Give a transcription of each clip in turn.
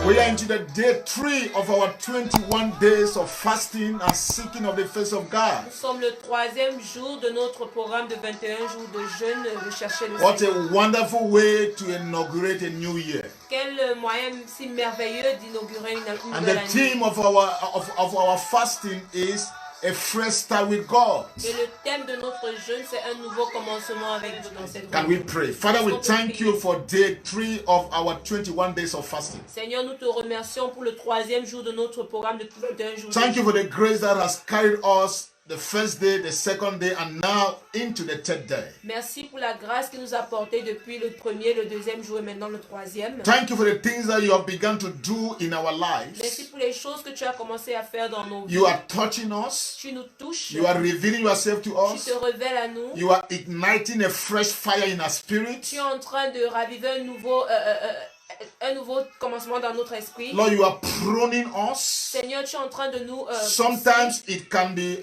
We are into the day 3 of our 21 days of fasting and seeking of the face of God. Nous sommes le 3e jour de notre programme de 21 jours de jeûne de chercher le What Seigneur. a wonderful way to inaugurate a new year. Quel moyen si merveilleux d'inaugurer une And nouvelle the année. theme of our fasting is a fresh start with God. Et le thème de notre jeûne, c'est un nouveau commencement avec Dieu dans cette Can vie. we pray? Father, we thank you for day 3 of our 21 days of fasting. Seigneur, nous te remercions pour le 3e jour de notre programme de 21 jours. Thank you for the grace that has carried us the first day, the second day, and now into the third day. Merci pour la grâce qui nous a porté depuis le 1er, le 2e jour et maintenant le 3e. Thank you for the things that you have begun to do in our Merci lives. pour les choses que tu as commencé à faire dans nos vies. You are touching us. Tu nous touches. You are revealing yourself to Tu us. te révèles à nous. You are igniting a fresh fire in our spirit. Tu es en train de raviver un nouveau commencement dans notre esprit. Lord, you are pruning us. Seigneur, tu es en train de nous Sometimes it can be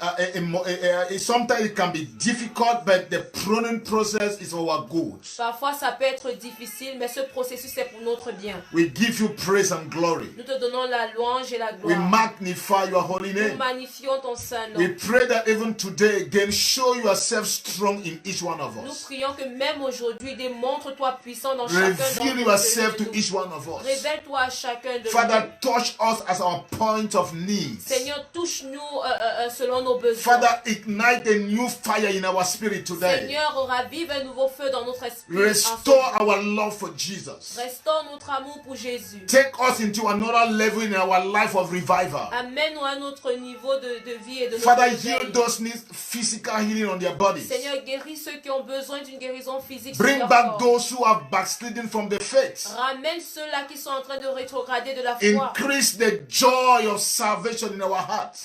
sometimes it can be difficult, but the pruning process is for our good. Parfois, ça peut être difficile, mais ce processus est pour notre bien. We give you praise and glory. Nous te donnons la louange et la We gloire. magnify your holy Nous name. magnifions ton saint nom. We pray that even today again, show yourself strong in each one of Nous us. prions que même aujourd'hui, démontre-toi puissant dans chacun Reveal d'entre yourself to nous. each one of us. Révèle-toi à chacun de Father, nous. touch us as our point of need. Seigneur, touche-nous selon nos besoins. Father, ignite a new fire in our spirit today. Seigneur, ravive un nouveau feu dans notre esprit. Restore our love for Jesus. Restaure notre amour pour Jésus. Take us into another level in our life of revival. Amène-nous à un autre niveau de vie et de Father, notre heal vie. those needs physical healing on their bodies. Seigneur, guéris ceux qui ont besoin d'une guérison physique. Bring sur leur back corps. those who have backslidden from the faith. Ramène ceux-là qui sont en train de rétrograder de la foi. Increase the joy of salvation in our hearts.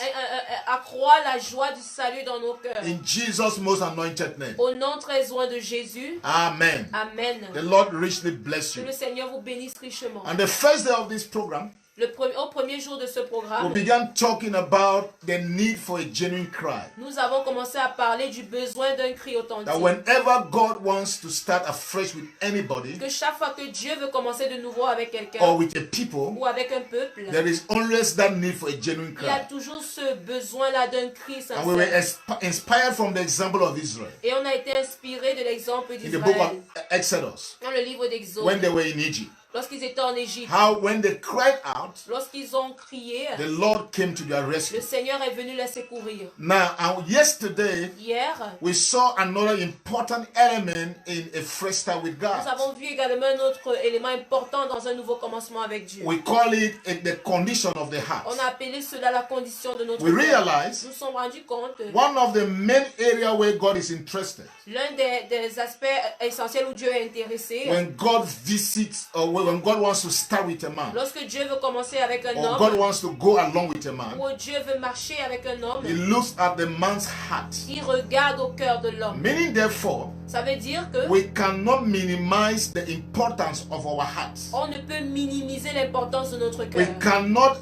Accroît la joie du salut dans nos cœurs. In Jesus' most anointed name. Au nom très oint de Jésus. Amen. Amen. The Lord richly bless Que you. le Seigneur vous bénisse richement. On the first day of this program, Au premier jour de ce we programme, began talking about the need for a genuine cry. nous avons commencé à parler du besoin d'un cri That authentique. whenever God wants to start afresh with anybody Que chaque fois que Dieu veut commencer de nouveau avec quelqu'un or with a people, ou avec un peuple, there is always that need for a genuine il y a cry. toujours ce besoin-là d'un cri And we were sincère. inspired from the example of Israel Et on a été inspiré de l'exemple in the book of d'Israël Exodus dans le livre d'Exode. when they were in Egypt. Lorsqu'ils étaient en Égypte, How when they cried out, lorsqu'ils ont crié, the Lord came to their le rescue. Seigneur est venu les secourir. Now, yesterday, Hier, we saw another important element in a fresh start with nous God. avons vu également un autre élément important dans un nouveau commencement avec Dieu. We call it the condition of the heart. On a appelé cela la condition de notre We cœur. realize Nous nous sommes rendus compte, one of the main areas where God is interested l'un des aspects essentiels où Dieu est intéressé, when God visits or when God wants to start with a man lorsque Dieu veut commencer avec un or God homme, wants to go along with a man, ou Dieu veut marcher avec un homme, He looks at the man's heart. il regarde au cœur de l'homme. Meaning, therefore, Ça veut dire que we cannot minimize the importance of our hearts. on ne peut minimiser l'importance de notre We cœur. cannot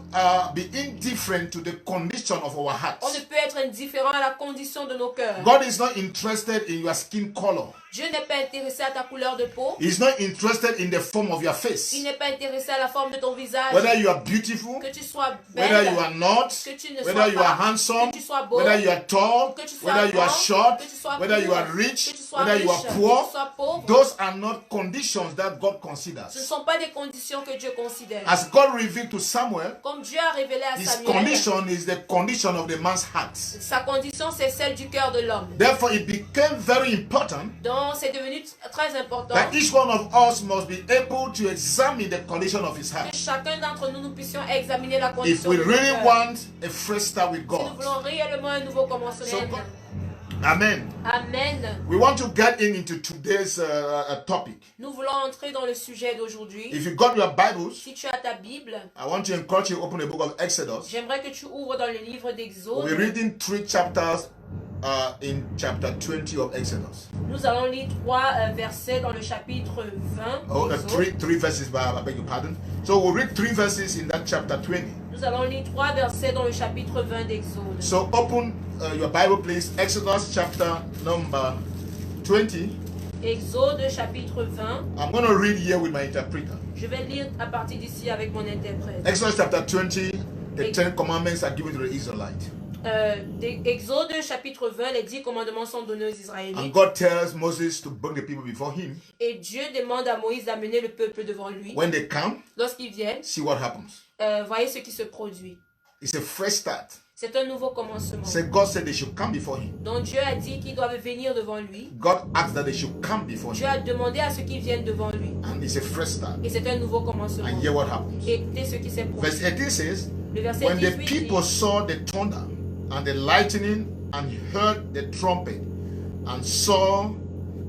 be indifferent to the condition of our On ne hearts. peut être indifférent à la condition de nos cœurs. God is not interested in your skin color. Dieu n'est pas intéressé à ta couleur de peau. He's not interested in the form of your Il face. n'est pas intéressé à la forme de ton visage. Whether you are beautiful, Que tu sois whether belle, you are not, que tu ne whether sois you are pas, handsome, que tu sois beau, whether you are tall, que tu sois whether you are grand, short, que tu sois whether you court, are rich, que tu sois whether you are riche, que poor, tu sois pauvre. those are not conditions that God Ce ne considers. sont pas des conditions que Dieu considère. As God revealed to Samuel, Comme Dieu a révélé à his Samuel, condition is the condition of the man's heart. sa condition c'est celle du cœur de l'homme. Therefore, it became very important Donc c'est devenu très important that each one of us must be able to examine the condition of his que heart chacun d'entre nous puissions examiner la if condition we de notre really cœur. want a fresh start with Si nous God. voulons réellement un nouveau commencement. So God- Amen. Amen. We want to get into today's topic. Nous voulons entrer dans le sujet d'aujourd'hui. If you got your Bibles, Si tu as ta Bible, I want to encourage you to open the book of Exodus. j'aimerais que tu ouvres dans le livre d'Exode. We're reading 3 chapters in chapter 20 of Exodus. Nous allons lire 3 versets dans le chapitre 20 Oh, d'Exode. three verses, I beg your pardon. So we'll read 3 verses in that chapter 20. Nous allons lire 3 versets dans le chapitre 20 d'Exode. So open your Bible, please. Exodus chapter number 20. Exode chapitre 20. I'm going to read here with my interpreter. Je vais lire à partir d'ici avec mon interprète. Exodus chapter 20, the 10 commandments are given to the Israelites. Exode chapitre 20, les 10 commandements sont donnés aux And Israélites. God tells Moses to bring the people before him. Et Dieu demande à Moïse d'amener le peuple devant lui. When they come, Lorsqu'ils viennent, see what happens. voyez ce qui se produit. It's a fresh start. C'est un nouveau commencement. So God said they should come before him. Donc Dieu a dit qu'ils doivent venir devant lui. God asked that they should come before Dieu him. a demandé à ceux qui viennent devant lui. And it's a fresh start. Et c'est un nouveau commencement. And hear what happens. Et écoutez ce qui s'est produit. Verse 18 says, Le verset when the 18 people dit, saw the thunder and the lightning and heard the trumpet and saw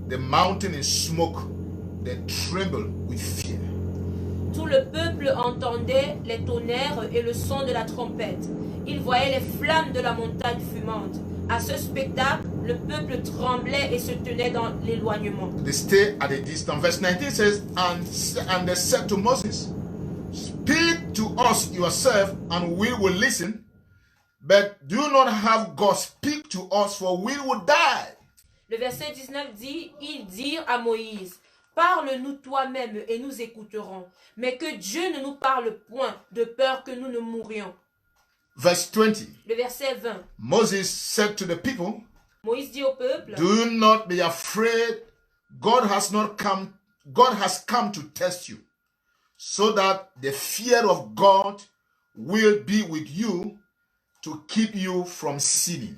the mountain in smoke, they trembled with fear. tout le peuple entendait les tonnerres et le son de la trompette. Ils voyaient les flammes de la montagne fumante. À ce spectacle, le peuple tremblait et se tenait dans l'éloignement. They stay at a distance. Verse 19 says, and they said to Moses, speak to us yourself, and we will listen. But do not have God speak to us, for we will die. Le verset 19 dit, ils dirent à Moïse, parle-nous toi-même et nous écouterons, mais que Dieu ne nous parle point, de peur que nous ne mourions. Verse 20, Le verset 20, Moses said to the people, Moïse dit au peuple, do not be afraid. God has come to test you, so that the fear of God will be with you to keep you from sinning.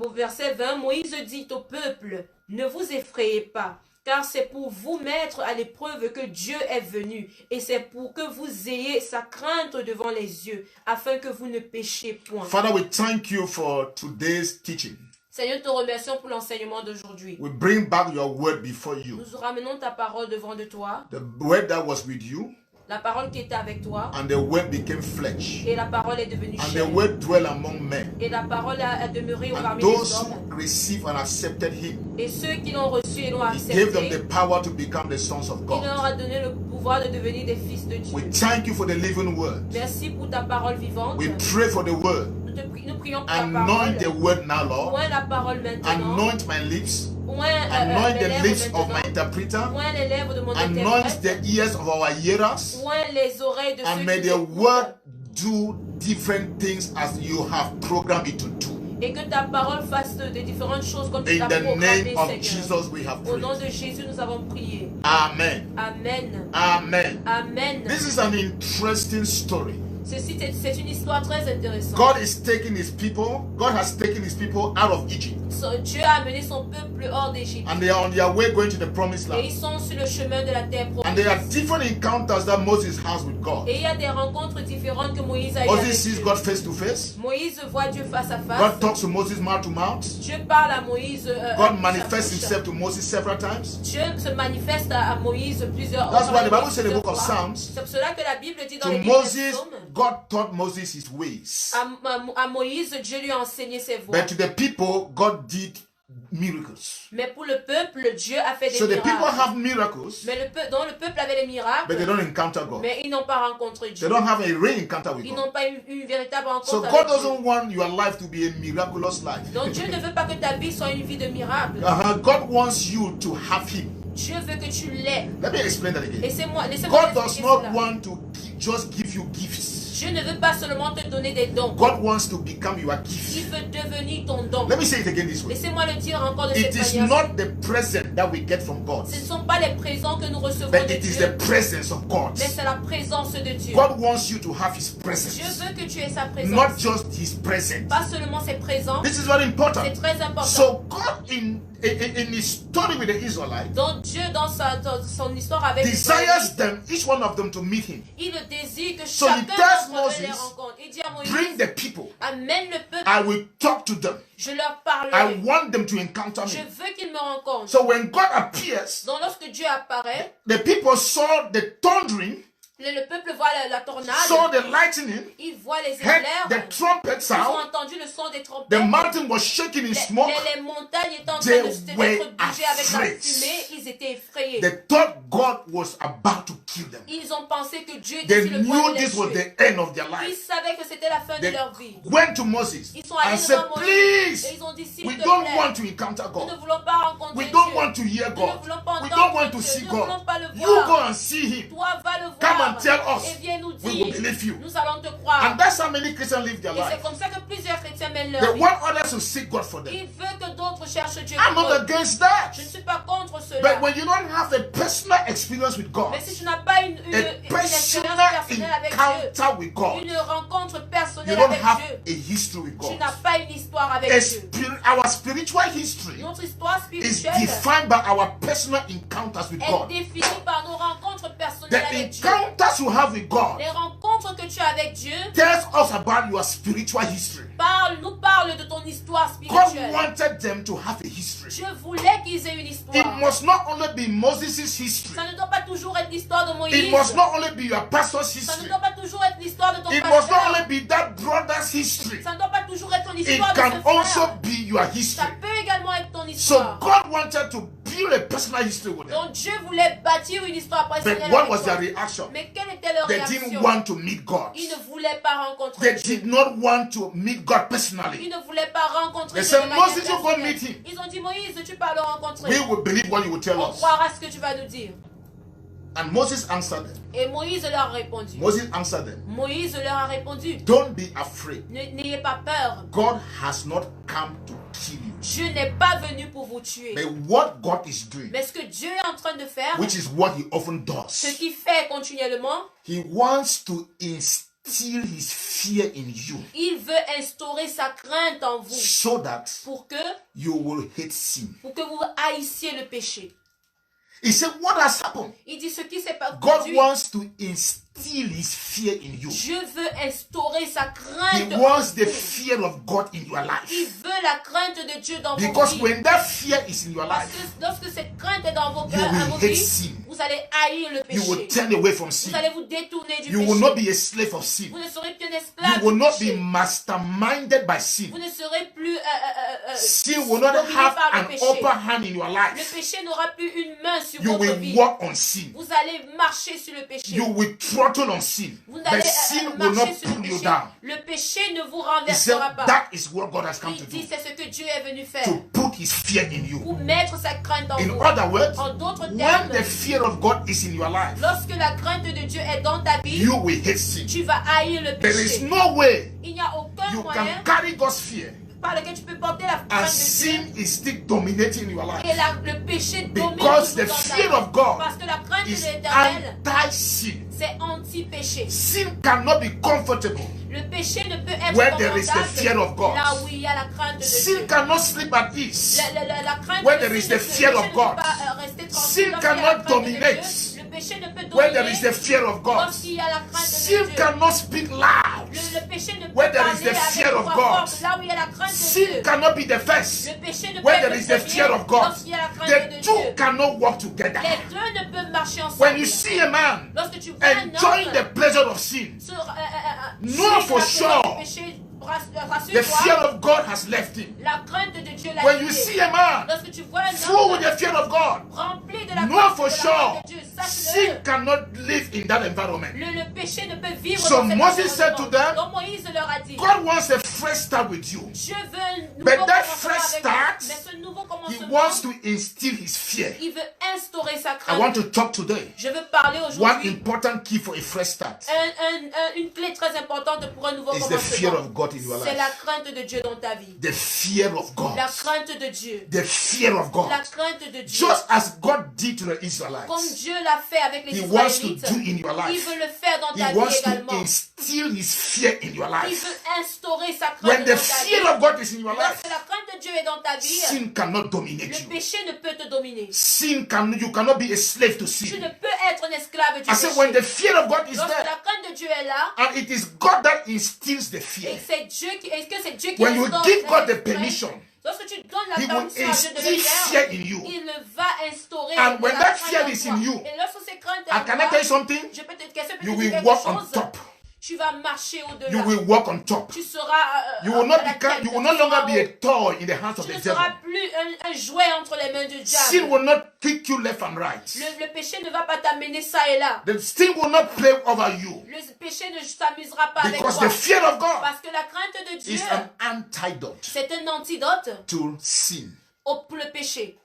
Au verset 20, Moïse dit au peuple, ne vous effrayez pas, car c'est pour vous mettre à l'épreuve que Dieu est venu, et c'est pour que vous ayez sa crainte devant les yeux, afin que vous ne péchiez point. Father, we thank you for today's teaching. Seigneur, te remercions pour l'enseignement d'aujourd'hui. We bring back your word before you. Nous ramenons ta parole devant de toi, The word that was with you, la parole qui était avec toi, and the word became flesh. et la parole est devenue And the chair. word dwelt among men. Et la parole a demeuré And parmi those les hommes. who received and accepted him, Et ceux qui l'ont reçu et l'ont he gave them accepté, the power to become the sons of il God. leur a donné le pouvoir de devenir des fils de We Dieu. thank you for the living word. Merci pour ta parole vivante. We pray for the word. Nous prions pour la Anoint the parole. word now, Lord. Oint la parole maintenant. Anoint my lips. Oint Anoint mes the lèvres lips of my maintenant. interpreter. Oint les lèvres de mon Anoint interprète. the ears of our hearers. Oint les oreilles de And ceux may qui the écoutent. word do different things as you have programmed it to do. Et que ta parole fasse des différentes choses comme tu In l'as the programmé, name of Seigneur. Jesus, we have Au nom prayed. de Jésus, nous avons prié. Amen. Amen. Amen. Amen. This is an interesting story. Ceci, c'est une histoire très intéressante. God is taking his people. God has taken his people out of Egypt. Dieu a amené son peuple hors d'Égypte. And they are on their way going to the promised Et ils land. sont sur le chemin de la terre And there are promise. different encounters that Moses has with God. Et il y a des rencontres différentes que Moïse a eues Moses avec sees Dieu. God face to face. Moïse voit Dieu face à face. God talks to Moses mouth to mouth. Dieu parle à Moïse. God manifests himself to Moses several times. Dieu se manifeste à Moïse plusieurs That's why the Bible plusieurs says in the book of fois. Psalms, C'est pour cela que la Bible dit dans to les livres des Moses, psaumes, God taught Moses his ways. à Moïse, Dieu lui a enseigné ses voies. But to the people, God did miracles. Mais pour le peuple, Dieu a fait des So the people miracles. have miracles, Mais le peuple avait les miracles, but they don't encounter God. mais ils n'ont pas rencontré They Dieu. don't have a real encounter with Ils God. n'ont pas eu une véritable So rencontre God avec Dieu. doesn't want your life to be a miraculous life. Donc Dieu ne veut pas que ta vie soit une vie de miracle. God wants you to have Him. Dieu veut que tu l'aies. Let me explain that again. Laissez-moi God does expliquer not cela. want to just give you gifts. Dieu ne veut pas seulement te donner des dons. God wants to become your Il gift. veut devenir ton don. Let me say it again this way. Laissez-moi le dire encore de It cette is manière. not the present that we get from God, Ce ne sont pas les présents que nous recevons but de it is Dieu, the presence of God. mais c'est la présence de Dieu. God wants you to have His Dieu presence, veut que tu aies sa not présence. just His presence. Pas seulement ses présences. This is very important. C'est très important. So God in in his story with the Israelites, Donc Dieu, dans son histoire avec les desires Israélites, them, each one of them, to meet him. il désire que So he chacun tells d'entre eux les Moses, rencontre. Il dit à Moïse, bring the people. amène le peuple, I will talk to them. je leur I parlerai. want them to encounter Je me. veux qu'ils me rencontrent. So when God appears, Donc lorsque Dieu apparaît, the people saw the thundering, le peuple voit la tornade, saw the lightning, il voit les heard éclairs, the trumpet ils ont sound. entendu le son des The trompettes, mountain was shaking in smoke. les montagnes étaient en They train d'être were bougées avec la afraid. fumée, ils étaient effrayés. They thought God was about to kill them. Ils ont pensé que Dieu était They sur le point knew de les this was tuer. the end of their Ils life. savaient que c'était la fin de They leur vie. went to Moses Ils sont allés and said, devant Moïse et please, ils ont dit, s'il we te don't plaît, want to encounter nous ne God. voulons pas rencontrer We Dieu. don't want to hear Nous ne God. voulons pas We don't want entendre to Dieu. see Nous ne voulons God. pas le You go voir. and see him. Toi, va le Come voir and tell us. et viens nous We will dire. believe you. Nous allons te croire. And that's how many Christians live their Et c'est life. comme ça que plusieurs chrétiens mènent They leur vie. want others to seek God for them. Ils veulent que d'autres cherchent Dieu I'm pour not eux. against that. Je ne suis pas contre cela. But when you don't have a personal experience with God, Mais si tu n'as pas une a expérience personal personnelle avec Dieu, encounter with God, une rencontre you personnelle don't avec have Dieu, a history with tu God. n'as pas une histoire avec A Dieu. our spiritual history Notre histoire is spirituelle defined by our personal encounters with est God. définie par nos rencontres The personnelles avec Dieu. encounters you have with God Les rencontres que tu as avec Dieu tells us about your spiritual history. nous parlent de ton histoire God spirituelle. wanted them to have a history. Je voulais qu'ils aient une It histoire. must not only be Moses' history. Ça ne doit pas toujours être l'histoire de It Moïse. must not only be your pastor's Ça ne history. doit pas toujours être l'histoire de ton It must not pasteur. only be that brother's history. Ça ne doit pas toujours être ton It histoire de can ce frère. also be your Ça history. peut également être ton So histoire. God wanted to build a personal history with them. Donc Dieu voulait bâtir une histoire But personnelle what avec was toi. their reaction? Mais quelle était leur They réaction? didn't want to meet God. Ils ne voulaient pas rencontrer They Dieu. did not want to meet God Ils personally. ne voulaient pas rencontrer They Dieu de said, manière Moses, you go personnelle. meet him. Ils ont dit, Moïse, tu vas le rencontrer. We will believe what you will tell On us. croira ce que tu vas nous dire. And Moses answered them. Et Moïse leur a répondu. Moses answered them. Moïse leur a répondu. Don't be afraid. N'ayez pas peur. God has not come to kill you. Dieu n'est pas venu pour vous tuer. But what God is doing, Mais ce que Dieu est en train de faire, which is what he often ce does, qu'il fait continuellement, he wants to instill his fear in you il veut instaurer sa crainte en vous so that pour que you will hate sin. vous haissiez le péché. He said, what has happened? Il dit ce qui s'est God produit. wants to instill his fear in you. Dieu veut instaurer sa He crainte en wants the vous. fear of God in your Il life. veut la crainte de Dieu dans vos Because vies. when that fear is in your Parce life, que lorsque cette crainte est dans vos you cœurs, à will vos hate vies, sin. vous allez haïr le You will péché. turn away from sin. Vous allez vous détourner du You will not péché. be a slave of sin. Vous ne serez plus un esclave You will du not be péché. masterminded by sin. Vous ne serez plus Sin will not dominé have par le an péché. upper hand in your Le life. péché n'aura plus une main sur You votre will vie. walk on sin. Vous allez marcher sur le péché. You will throttle on sin. Vous But allez sin will marcher not sur le pull you péché. down. Le péché ne vous He said renversera pas. that is what God has come to Il do. dit c'est ce que Dieu est venu faire. To put his fear in you. Pour mettre sa crainte en In vous. other words, En d'autres when termes, the fear of God is in your life, lorsque la crainte de Dieu est dans ta vie, you will hate sin. tu vas haïr le There is péché. no way Il n'y a aucun you moyen can carry God's fear par lequel tu peux porter la and crainte de sin Dieu is still dominating your life. et le péché domine Because toujours the dans ta fear vie. of God Parce que la crainte de is l'Éternel, anti-sin. c'est anti-péché. Sin cannot be comfortable Le péché ne peut être where there is the confortable fear of God. là où il y a la crainte de Sin Dieu. cannot sleep at ease. La crainte where de there is Dieu the ne peut- fear le of péché ne God. peut pas rester tranquille Sin lorsqu'il y a la cannot crainte de dominate Dieu. Le péché ne peut where there is dominer the fear of God. lorsqu'il y a la crainte de Sin Dieu. cannot speak loud Le péché ne peut where there parler is the avec fear of voix God. forte là où il y a la crainte de Sin Dieu. cannot be the first Le péché ne peut where être there is le the fear premier of God. lorsqu'il y a la crainte The de two Dieu. cannot work together. Les deux ne peuvent marcher ensemble. When you see a man Lorsque tu vois un enjoying homme the pleasure of sin, know for sure the fear rassure-toi, of God has left him. la crainte de Dieu l'a When you quitté. see a man Lorsque tu vois un full with homme the fear of God, rempli de la know crainte for de la sure crainte de Dieu, sin sache-le. cannot live in that environment. Le péché ne peut vivre So dans cet Moses said environnement. to them, Donc Moïse leur a dit, God wants a fresh start with you. Dieu veut un nouveau But that commencement fresh avec start, vous. Mais ce nouveau He commencement, wants to instill his fear. il veut instaurer sa I want crainte. to talk today. Je veux parler One aujourd'hui important key for a fresh start une clé très importante pour un nouveau is the fear commencement. of God in your C'est la life. crainte de Dieu dans ta vie. The fear of God. La crainte de Dieu. The fear of God. La crainte de Dieu. Just as God did to the Comme Israelites, Dieu l'a fait avec les He wants to Israélites, do in your il life. veut le faire dans He ta vie wants to également. instill instill his fear in your Il life. veut instaurer sa crainte When dans the ta fear vie. of God is in your life, Lorsque la crainte de Dieu est dans ta vie, sin cannot dominate le you. péché ne peut te dominer. You cannot be a slave to Tu sin. ne peux être un esclave du I said, when the péché. fear of God is Lorsque there, la crainte de Dieu est là, and it is God that instills the fear. et c'est Dieu qui, est-ce que c'est Dieu qui When you instaure give cette God the crainte? permission, Lorsque tu donnes la He will permission à Dieu de le instill faire, fear in you. il va instaurer And de when la that crainte fear en is toi. in you, Et lorsque ces craintes I en can I toi, tell you something? je peux te casser You peut-être will quelque walk on chose. top. Tu vas marcher You au-delà. will walk on top. Tu seras You will not à la become. tête. You will Tu no longer seras be haut. a toy in the hands of Tu the ne devil. seras plus un jouet entre les mains du Sin diable. will not kick you left and right. Le péché ne va pas t'amener ça et là. The sin will not play over you Le péché ne s'amusera pas avec because toi. the fear of God Parce que la crainte de Dieu, is an antidote c'est un antidote to sin. pour le péché.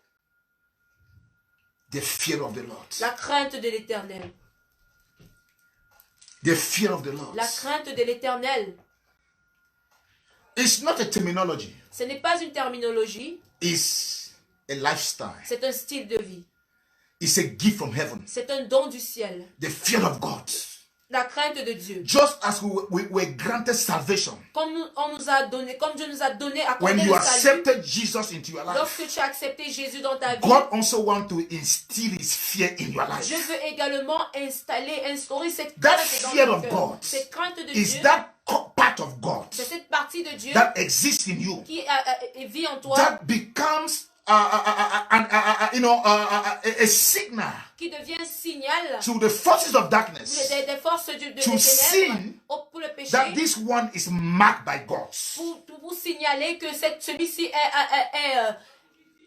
The fear of the Lord. La crainte de l'Éternel. The fear of the Lord. La crainte de l'Éternel. It's not a terminology. Ce n'est pas une terminologie, It's a lifestyle. c'est un style de vie. It's a gift from heaven. C'est un don du ciel. The fear of God. La crainte de Dieu. Just as we were granted salvation Comme Dieu nous a donné à when accordé you le salut. accepted Jesus into your life, Lorsque tu as accepté Jésus dans ta vie, God also wants to instill his fear in your Dieu life. veut également instaurer cette That crainte dans fear ton of cœur. God Cette crainte de is Dieu, that part of God c'est cette partie de Dieu that exists in you qui vit en toi, that becomes a signal qui devient un signal to the forces of darkness des forces de to ténèbres sin pour le péché, that this one is marked by God. pour signaler que celui-ci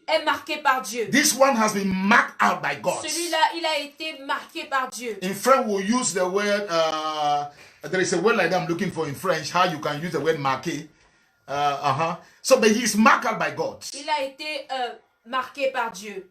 est marqué par Dieu. This one has been marked out by God. Celui-là, il a été marqué par Dieu. In French, we'll use the word, there is a word like that I'm looking for in French, how you can use the word marqué. So, but he is marked out by God. Il a été marqué par Dieu.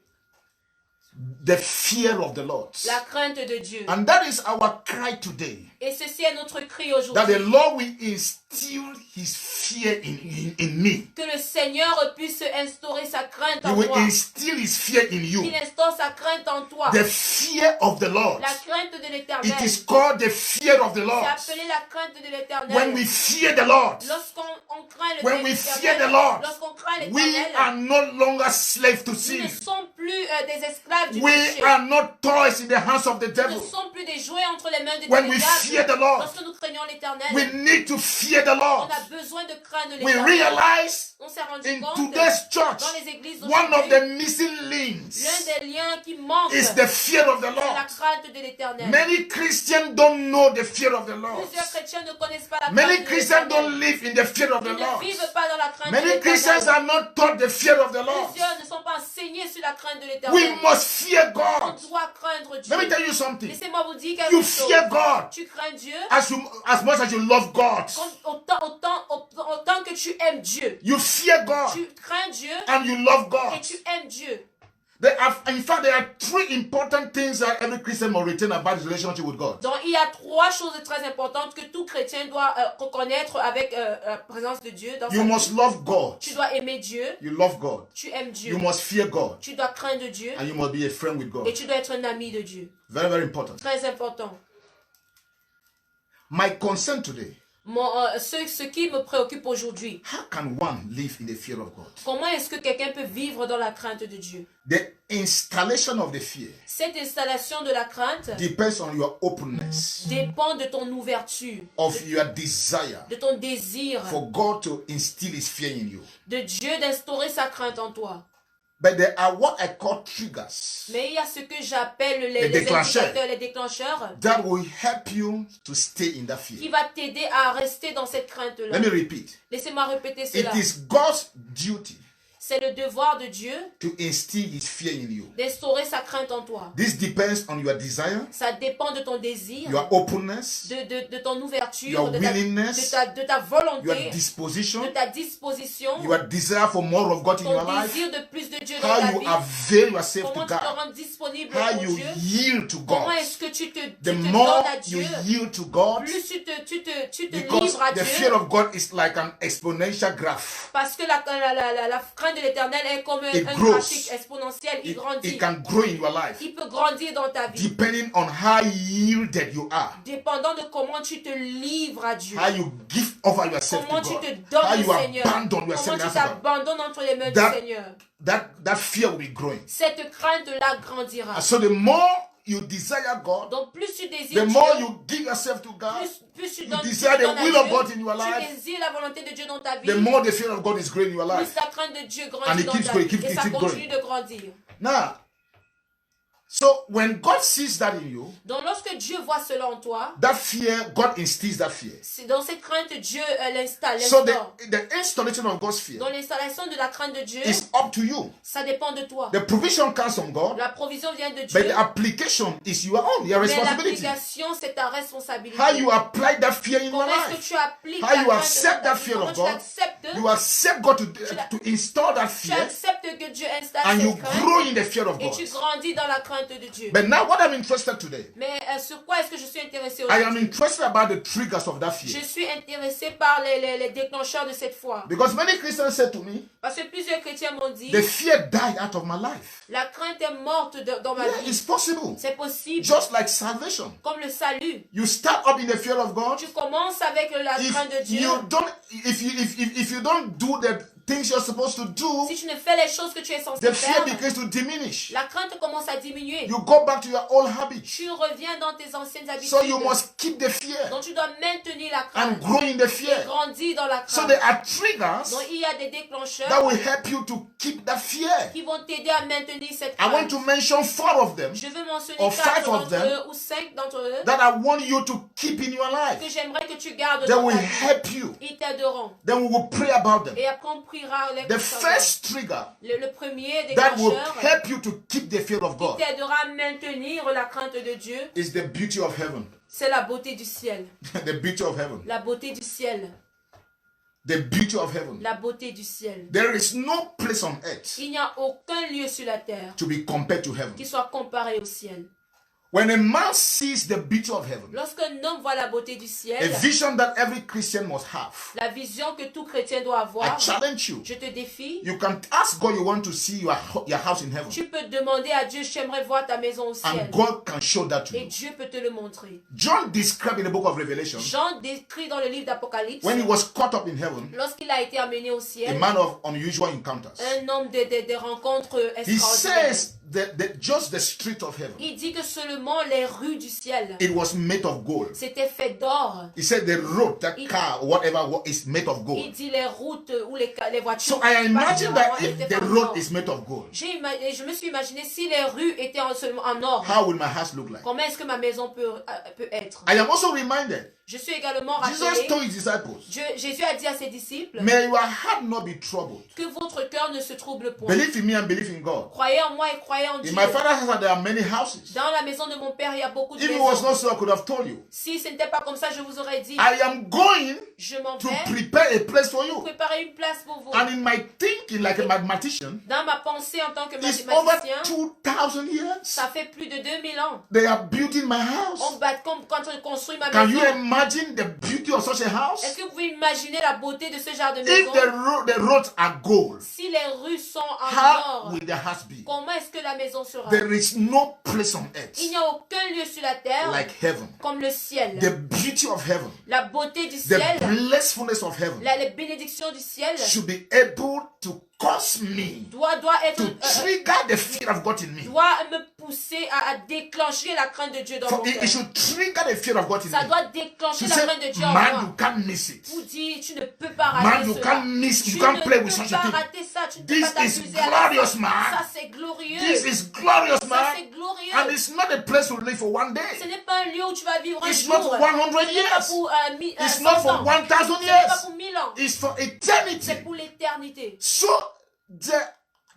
The fear of the Lord. La crainte de Dieu. And that is our cry today. Et ceci est notre cri That aujourd'hui. the Lord will instill his fear in me. Que le Seigneur puisse instaurer sa crainte He en will toi. instill his fear in you. Qu'il instaure sa crainte en toi. The fear of the Lord. La crainte de l'Éternel. It is called the fear of the Lord. C'est appelé la crainte de l'Éternel. When we fear the Lord, Lorsqu'on craint le when we fear the Lord, lorsqu'on craint we l'Éternel, are no longer slaves to nous sin. ne sommes plus des esclaves du We péché. are not toys in the hands of the Nous ne devil. sommes plus des jouets entre les mains de When we diable. fear the Lord, Lorsque nous craignons l'Éternel, we need to fear the on Lord. a besoin de craindre We l'Éternel. realize On s'est rendu in compte today's church, dans les églises one of d'aujourd'hui, the missing l'un links des liens qui manque, is the fear of the c'est la Lord. crainte de l'Éternel. Many Christians don't know the fear of the Lord. Plusieurs chrétiens ne connaissent pas la crainte Many de Christians l'Éternel. don't live in the fear of the Ils ne Lord. vivent pas dans la crainte de Many Christians l'Éternel. are not taught the fear of the Lord. Plusieurs ne sont pas enseignés sur la crainte de We l'Éternel. must fear On God. doit craindre Dieu. Let me tell you something. Laissez-moi vous dire quelque You chose. fear God Tu crains Dieu as much as you love God. autant que tu aimes Dieu. You fear God Tu crains Dieu and you love et God. tu aimes Dieu. In fact, there are three important things that every Christian must retain about his relationship with God. Donc il y a trois choses très importantes que tout chrétien doit reconnaître avec la présence de Dieu dans You sa must vie. love God. Tu dois aimer Dieu, You love God. tu aimes Dieu, You must fear God. tu dois craindre Dieu And you must be a friend with et God. tu dois être un ami de Dieu. Very, very important. Très important. My concern today, Ce qui me préoccupe aujourd'hui, how can one live in the fear of God? comment est-ce que quelqu'un peut vivre dans la crainte de Dieu? The installation of the fear Cette installation de la crainte depends on your openness, dépend de ton ouverture, of your desire de ton désir for God to instill his fear in you. de Dieu d'instaurer sa crainte en toi. But there are what I call triggers Mais il y a ce que j'appelle Les déclencheurs. indicateurs, les déclencheurs, that will help you to stay in that qui fear. va t'aider à rester dans cette crainte-là. Let me repeat. Laissez-moi répéter It cela. is God's duty C'est le devoir de Dieu to instill his fear in you. d'instaurer sa crainte en toi. This depends on your desire, Ça dépend de ton désir, your openness, de ton ouverture, your de willingness, ta volonté, your de disposition, ta disposition, your desire for more of God in ton your life, désir de plus de Dieu dans how ta you vie, avail yourself comment to tu te God, rends disponible how pour you Dieu, yield to comment God. est-ce que tu te The donnes more à you Dieu, yield to God, plus tu te because livres à the Dieu, fear of God is like an exponential graph. parce que la crainte crainte de l'Éternel est comme It un grows. graphique exponentiel, il It grandit. can grow in your life Il peut grandir dans ta vie, depending on how yielded you are, dépendant de comment tu te livres à Dieu, how you give over yourself comment to tu God, te how donnes you au Seigneur, abandon comment yourself. tu t'abandonnes entre les mains du That- Seigneur. That fear will be growing. Cette crainte-là grandira. And so the more you desire God, Donc plus tu désires the more Dieu, you give yourself to God, plus tu you donnes, desire the donnes à will of Dieu, God in your tu life, désires la volonté de Dieu dans ta vie, the more the fear of God is growing in your plus life. la crainte de Dieu And grandit it dans keeps ta going, vie. keep Et ça going. continue de grandir. Now, so when God sees that in you, Donc lorsque Dieu voit cela en toi, that fear, God instills that fear. c'est dans cette crainte Dieu l'installe, So l'instaure. the installation of God's fear Dans l'installation de la crainte de Dieu, is up to you. ça dépend de toi. The provision comes from God, La provision vient de but Dieu, the application is your own, your mais responsibility. l'application c'est ta responsabilité. How you apply that fear in your Comment est-ce que life. tu appliques How la you crainte accept dans ta that vie? fear Comment of tu God. l'acceptes? You accept God to install that Tu fear, acceptes que Dieu installe and you cette crainte grow in the fear of et God. tu grandis dans la crainte de Dieu. But now, what I'm interested today, Mais sur quoi est-ce que je suis intéressé I am aujourd'hui? interested about the triggers of that Je fear. suis intéressé par les déclencheurs de cette foi. Because many Christians said to me, Parce que plusieurs chrétiens m'ont dit, the fear died out of my life. la crainte est morte dans ma Yeah, vie. it's possible. C'est possible. Just like salvation. Comme le salut. You start up in the fear of God. Tu commences avec la crainte de If Dieu. you don't, if you don't do the things you're supposed to do, Si tu ne fais les choses que tu es censé the fear faire, begins to diminish. la crainte commence à diminuer. You go back to your old habits. Tu reviens dans tes anciennes habitudes. So you must keep the fear Donc tu dois maintenir la and crainte. grow in the Et fear. grandir dans la So crainte. there are triggers Donc il y a des that déclencheurs will help you to keep that fear. qui vont t'aider à maintenir cette I want crainte. to mention 4 of them Je veux mentionner or 4 5 of d'entre them eux ou 5 d'entre eux that I want you to keep in your que life. j'aimerais que tu gardes They dans will ta vie. help you. Ils t'aideront. Then we will pray about them. Et après on priera les The concernant. first trigger Le premier that will déclencheur help you to keep the fear of qui God t'aidera à maintenir la crainte de Dieu, is the beauty of heaven. c'est la beauté du ciel. The beauty of heaven. La beauté du ciel. The beauty of heaven. La beauté du ciel. There is no place on earth Il n'y a aucun lieu sur la terre to be compared to heaven. qui soit comparé au ciel. When a man sees the beauty of heaven, Lorsqu'un homme voit la beauté du a ciel, vision that every Christian must have, la vision que tout chrétien doit I avoir, challenge you. je te défie. You can ask God you want to see your house in heaven, Tu peux demander à Dieu, j'aimerais voir ta maison au ciel. and God can show that to Et you. Dieu peut te le montrer. John described in the book of Revelation, Jean décrit dans le livre d'Apocalypse, when he was caught up in heaven, lorsqu'il a été amené au a ciel, man of unusual encounters. un homme de rencontres He extraordinaires. says that just the street of heaven, Il dit que seulement les rues du ciel, it was made of gold. c'était fait d'or. He said the road, that car, whatever is made of Il gold. dit les routes ou les voitures. So I imagine that if étaient the en road or. is made of gold, Je me suis imaginé si les rues étaient seulement en or, how will my house look like? comment est-ce que ma maison peut être? I am also reminded, Je suis également Jesus rappelé, told his disciples, Jésus a dit à ses disciples, may your heart not be troubled. que votre cœur ne se trouble point. Believe in me and believe in God. Croyez en moi et croyez en Dieu. In my father's house there are many houses. Dans la maison de mon père, il y a beaucoup de If it was maisons. not so, I could have told you. Si ce n'était pas comme ça, je vous aurais dit, I am going je m'en to vais prepare a place for you. préparer une place pour vous. And in my thinking, like a mathematician, Dans ma pensée en tant que it's over mathématicien, 2,000 years. ça fait plus de 2000 ans. They are building my house. Comme quand on construit ma Can you maison. imagine the beauty of such a Est-ce house? que vous pouvez imaginer la beauté de ce genre de If maison? the roads are gold, Si les rues sont en how or, will the house be? comment est-ce que la maison sera? There is no place on Il n'y earth a aucun lieu sur la terre like heaven. comme le ciel. The beauty of heaven, La beauté du the ciel, blissfulness of heaven les bénédictions du ciel should be able to cause me doit être to trigger the fear of God in me. doit me pousser à déclencher la crainte de Dieu dans mon For it cœur. should trigger the fear of God in Ça me. doit déclencher To la say, crainte de Dieu en man, moi. you can't miss it. Vous dites, tu ne peux pas Man, rater you cela. can't miss, Tu you ne can't play with peux such pas a thing. rater ça. Tu ne peux This pas is t'amuser à la glorious, fin. man. Ça, c'est glorieux. This is glorious, Ça, man. c'est glorieux. And it's not a place to live for one Ce day. n'est pas un lieu où tu vas vivre un It's jour. not for 100 Ce n'est pas years. pour It's 100 not for ans. 1,000 Ce n'est pas years. pour 1000 ans. It's for C'est eternity. pour l'éternité. So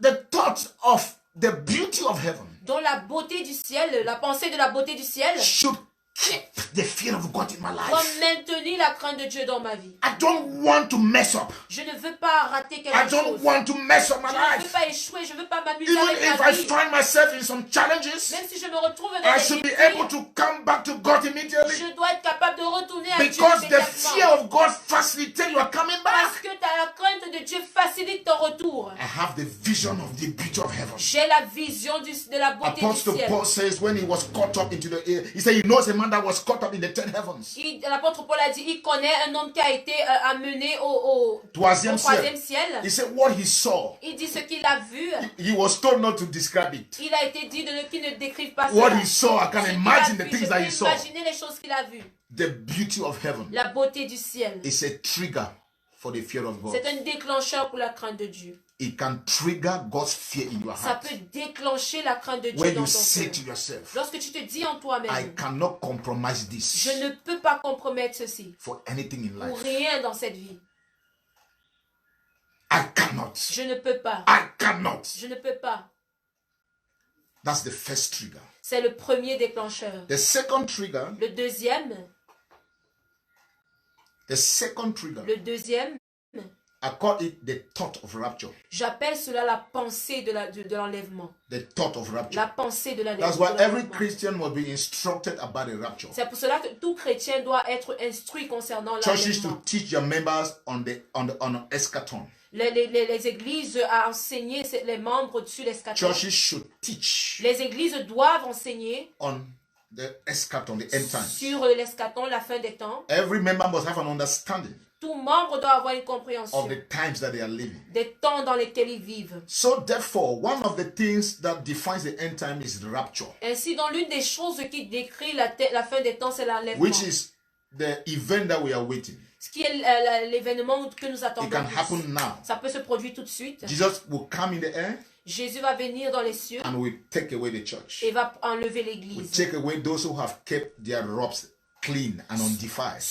the thought of the beauty of heaven Dans la beauté du ciel, la pensée de la beauté du ciel should keep the fear of God in my Dois life. maintenir la crainte de Dieu dans ma vie. I don't want to mess up. Je ne veux pas rater I quelque don't chose. want to mess up my Je ne veux life. pas échouer. Je ne veux pas m'amuser Even avec if ma I vie. find myself in some challenges, Même si je me retrouve dans I des should be défis, able to come back to God immediately. je dois être capable de retourner à Dieu Because the fear immédiatement. of God facilitates your coming Parce back. que la crainte de Dieu facilite ton retour. I have the vision of the beauty of heaven. J'ai la vision de la beauté du Apostle ciel. Paul says when he was caught up into the air, he said he knows a man that was caught up in the 10 heavens. L'apôtre Paul a dit, il connaît un homme qui a été amené au Troisième troisième ciel. ciel. He said what he saw. Il dit ce qu'il a vu. He was told not to describe it. Il a été dit qu'il ne décrive pas What cela. he saw, I can Ce qu'il imagine a the vu, things je that peux he saw. imaginer les choses qu'il a vues. The beauty of heaven La beauté du ciel. is a trigger for the fear of God. C'est un déclencheur pour la crainte de Dieu. It can trigger God's fear in your Ça heart. peut déclencher la crainte de Dieu When dans you ton say cœur. to yourself, Lorsque tu te dis en I toi-même, cannot compromise je this ne peux pas compromettre ceci for anything in pour life. rien dans cette vie. I cannot. Je ne peux pas. I cannot. Je ne peux pas. That's the first trigger. C'est le premier déclencheur. The second trigger, Le deuxième, le deuxième, I call it the thought of rapture. j'appelle cela la pensée de l'enlèvement. The thought of rapture. La pensée de That's why every l'enlèvement. Christian must be instructed about the rapture. C'est pour cela que tout chrétien doit être instruit concernant Churches to l'enlèvement. teach their members on eschaton. Les églises à enseigner les membres sur l'eschaton. Churches should teach Les églises doivent enseigner on the eschaton, the end times. sur l'eschaton, la fin des temps. Every member must have an understanding Tout membre doit avoir une of compréhension the times that they are living. des temps dans lesquels ils vivent. So therefore, one of the things that defines the end time is the rapture, Ainsi, dans l'une des choses qui décrit la fin des temps, c'est l'enlèvement. which is the event that we are waiting. Ce qui est l'événement que nous It attendons. can tous. happen now. Ça peut se produire tout de suite. Jesus will come in the air Jésus va venir dans les cieux and will take away the church. et va enlever Will l'église. take away those who have kept their robes clean and undefiled.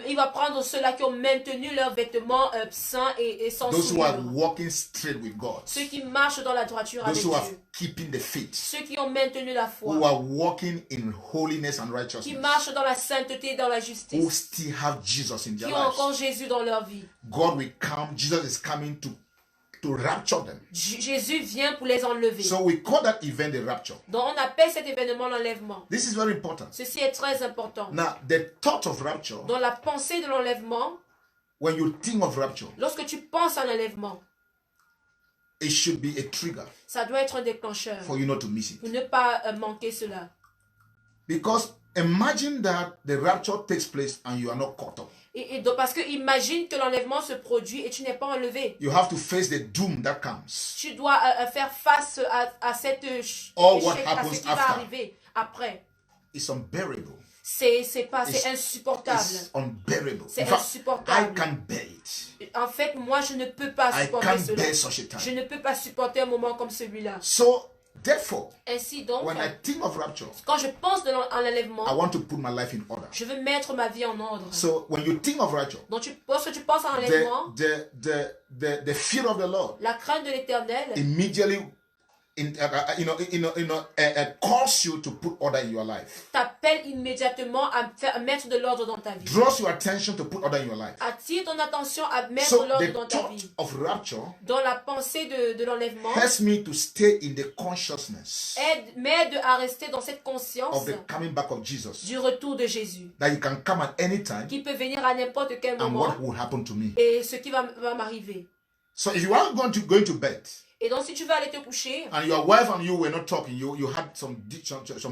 Il va prendre ceux-là qui ont maintenu leurs vêtements sains et sans Those who are souillure. walking straight with God. Ceux qui marchent dans la droiture avec Those who are Dieu. keeping the faith. Ceux qui ont maintenu la Who foi. are walking in holiness and Qui righteousness. marchent dans la sainteté et dans la Who justice. still have Jesus in their Qui ont encore lives. Jésus dans leur vie. God will come. Jesus is coming to rapture them. Jésus vient pour les enlever. So we call that event the rapture. Donc on appelle cet événement l'enlèvement. This is very important. Ceci est très important. Now, the thought of rapture, Dans la pensée de l'enlèvement, when you think of rapture, lorsque tu penses à l'enlèvement, it should be a trigger ça doit être un déclencheur for you not to miss it. pour ne pas manquer cela. Because imagine that the rapture takes place and you are not caught up. Et donc, parce que imagine que l'enlèvement se produit et tu n'es pas enlevé. You have to face the doom that comes. Tu dois faire face à cette Or what échec, à happens ce qui va after. arriver après. It's unbearable. C'est It's insupportable. unbearable. C'est In fact, I insupportable. can bear it. En fait, moi, je ne peux pas I supporter can't cela. bear such a Je time. ne peux pas supporter un moment comme celui-là. So, therefore, Ainsi donc, when I think of rapture, quand je pense en I l'enlèvement, want to put my life in order. je veux mettre ma vie en ordre. So, when you think of rapture, Donc, lorsque tu penses à l'enlèvement, the fear of the Lord la crainte de l'Éternel immediately calls you to put order in your life. t'appelle immédiatement à mettre de l'ordre dans ta vie. Draws your attention to put order in your life. Attire ton attention à mettre So l'ordre the dans ta thought vie. of rapture Dans la pensée de l'enlèvement, helps me to stay in the consciousness m'aide à rester dans cette of conscience the coming back of Jesus. du retour de Jésus, That he can come at any time qui peut venir à n'importe quel and moment what will happen to me. et ce qui va m'arriver. So if you are going to bed Et donc, si tu veux aller te coucher, and your wife and you were not talking, you had some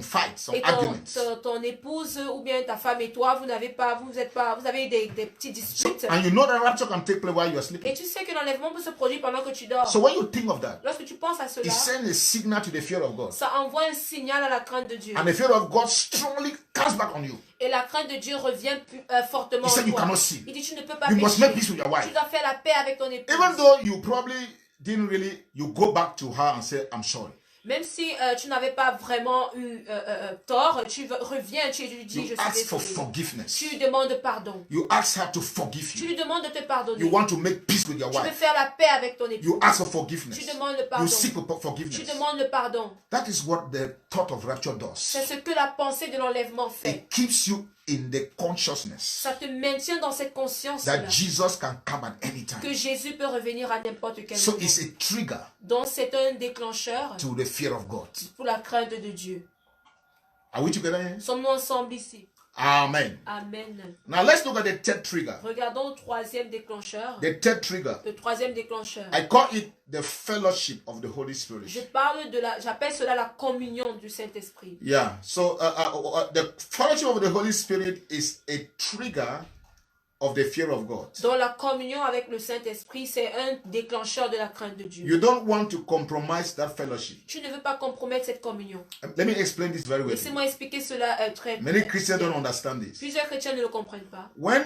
fights, some et arguments. ton épouse ou bien ta femme et toi, vous avez des petites disputes. And you know that rapture can take place while you are Et sleeping. tu sais que l'enlèvement peut se produire pendant que tu dors. So when you think of that, Lorsque tu penses à it cela, sends a signal to the fear of God. ça envoie un signal à la crainte de Dieu. And the fear of God strongly comes back on you. Et la crainte de Dieu revient fortement He said en you toi. cannot sin. Il dit tu ne peux pas You must make pécher. peace with your wife. Tu dois faire la paix avec ton épouse. Even though you probably didn't really, you go back to her and say, I'm sorry. Même si tu n'avais pas vraiment eu tort, tu reviens, tu lui dis, You je ask suis for désolé. forgiveness. Tu lui demandes pardon. You ask her to forgive Tu you. lui demandes de te pardonner. You want to make peace with your Tu veux wife. faire la paix avec ton époux. You ask for forgiveness. Tu demandes le You pardon. seek Tu forgiveness. demandes le pardon. That is what the thought of rapture does. C'est ce que la pensée de l'enlèvement fait. It keeps you in the consciousness Ça te maintient dans cette conscience that Jesus can come at any que time. Jésus peut revenir à n'importe quel So moment. it's a trigger Donc c'est un déclencheur to the fear of God. pour la crainte de Dieu. Are we together here? Sommes-nous ensemble ici? Amen. Amen. Now let's look at the third trigger. Regardons le troisième déclencheur. The third trigger. Le troisième déclencheur. I call it the fellowship of the Holy Spirit. J'appelle cela la communion du Saint-Esprit. Yeah. So the fellowship of the Holy Spirit is a trigger of the fear of God. Donc la communion avec le Saint-Esprit, c'est un déclencheur de la crainte de Dieu. You don't want to compromise that fellowship. Tu ne veux pas compromettre cette communion. Let me explain this very well. Laissez-moi expliquer cela très Many bien. Christians don't understand this. Plusieurs chrétiens ne le comprennent pas. When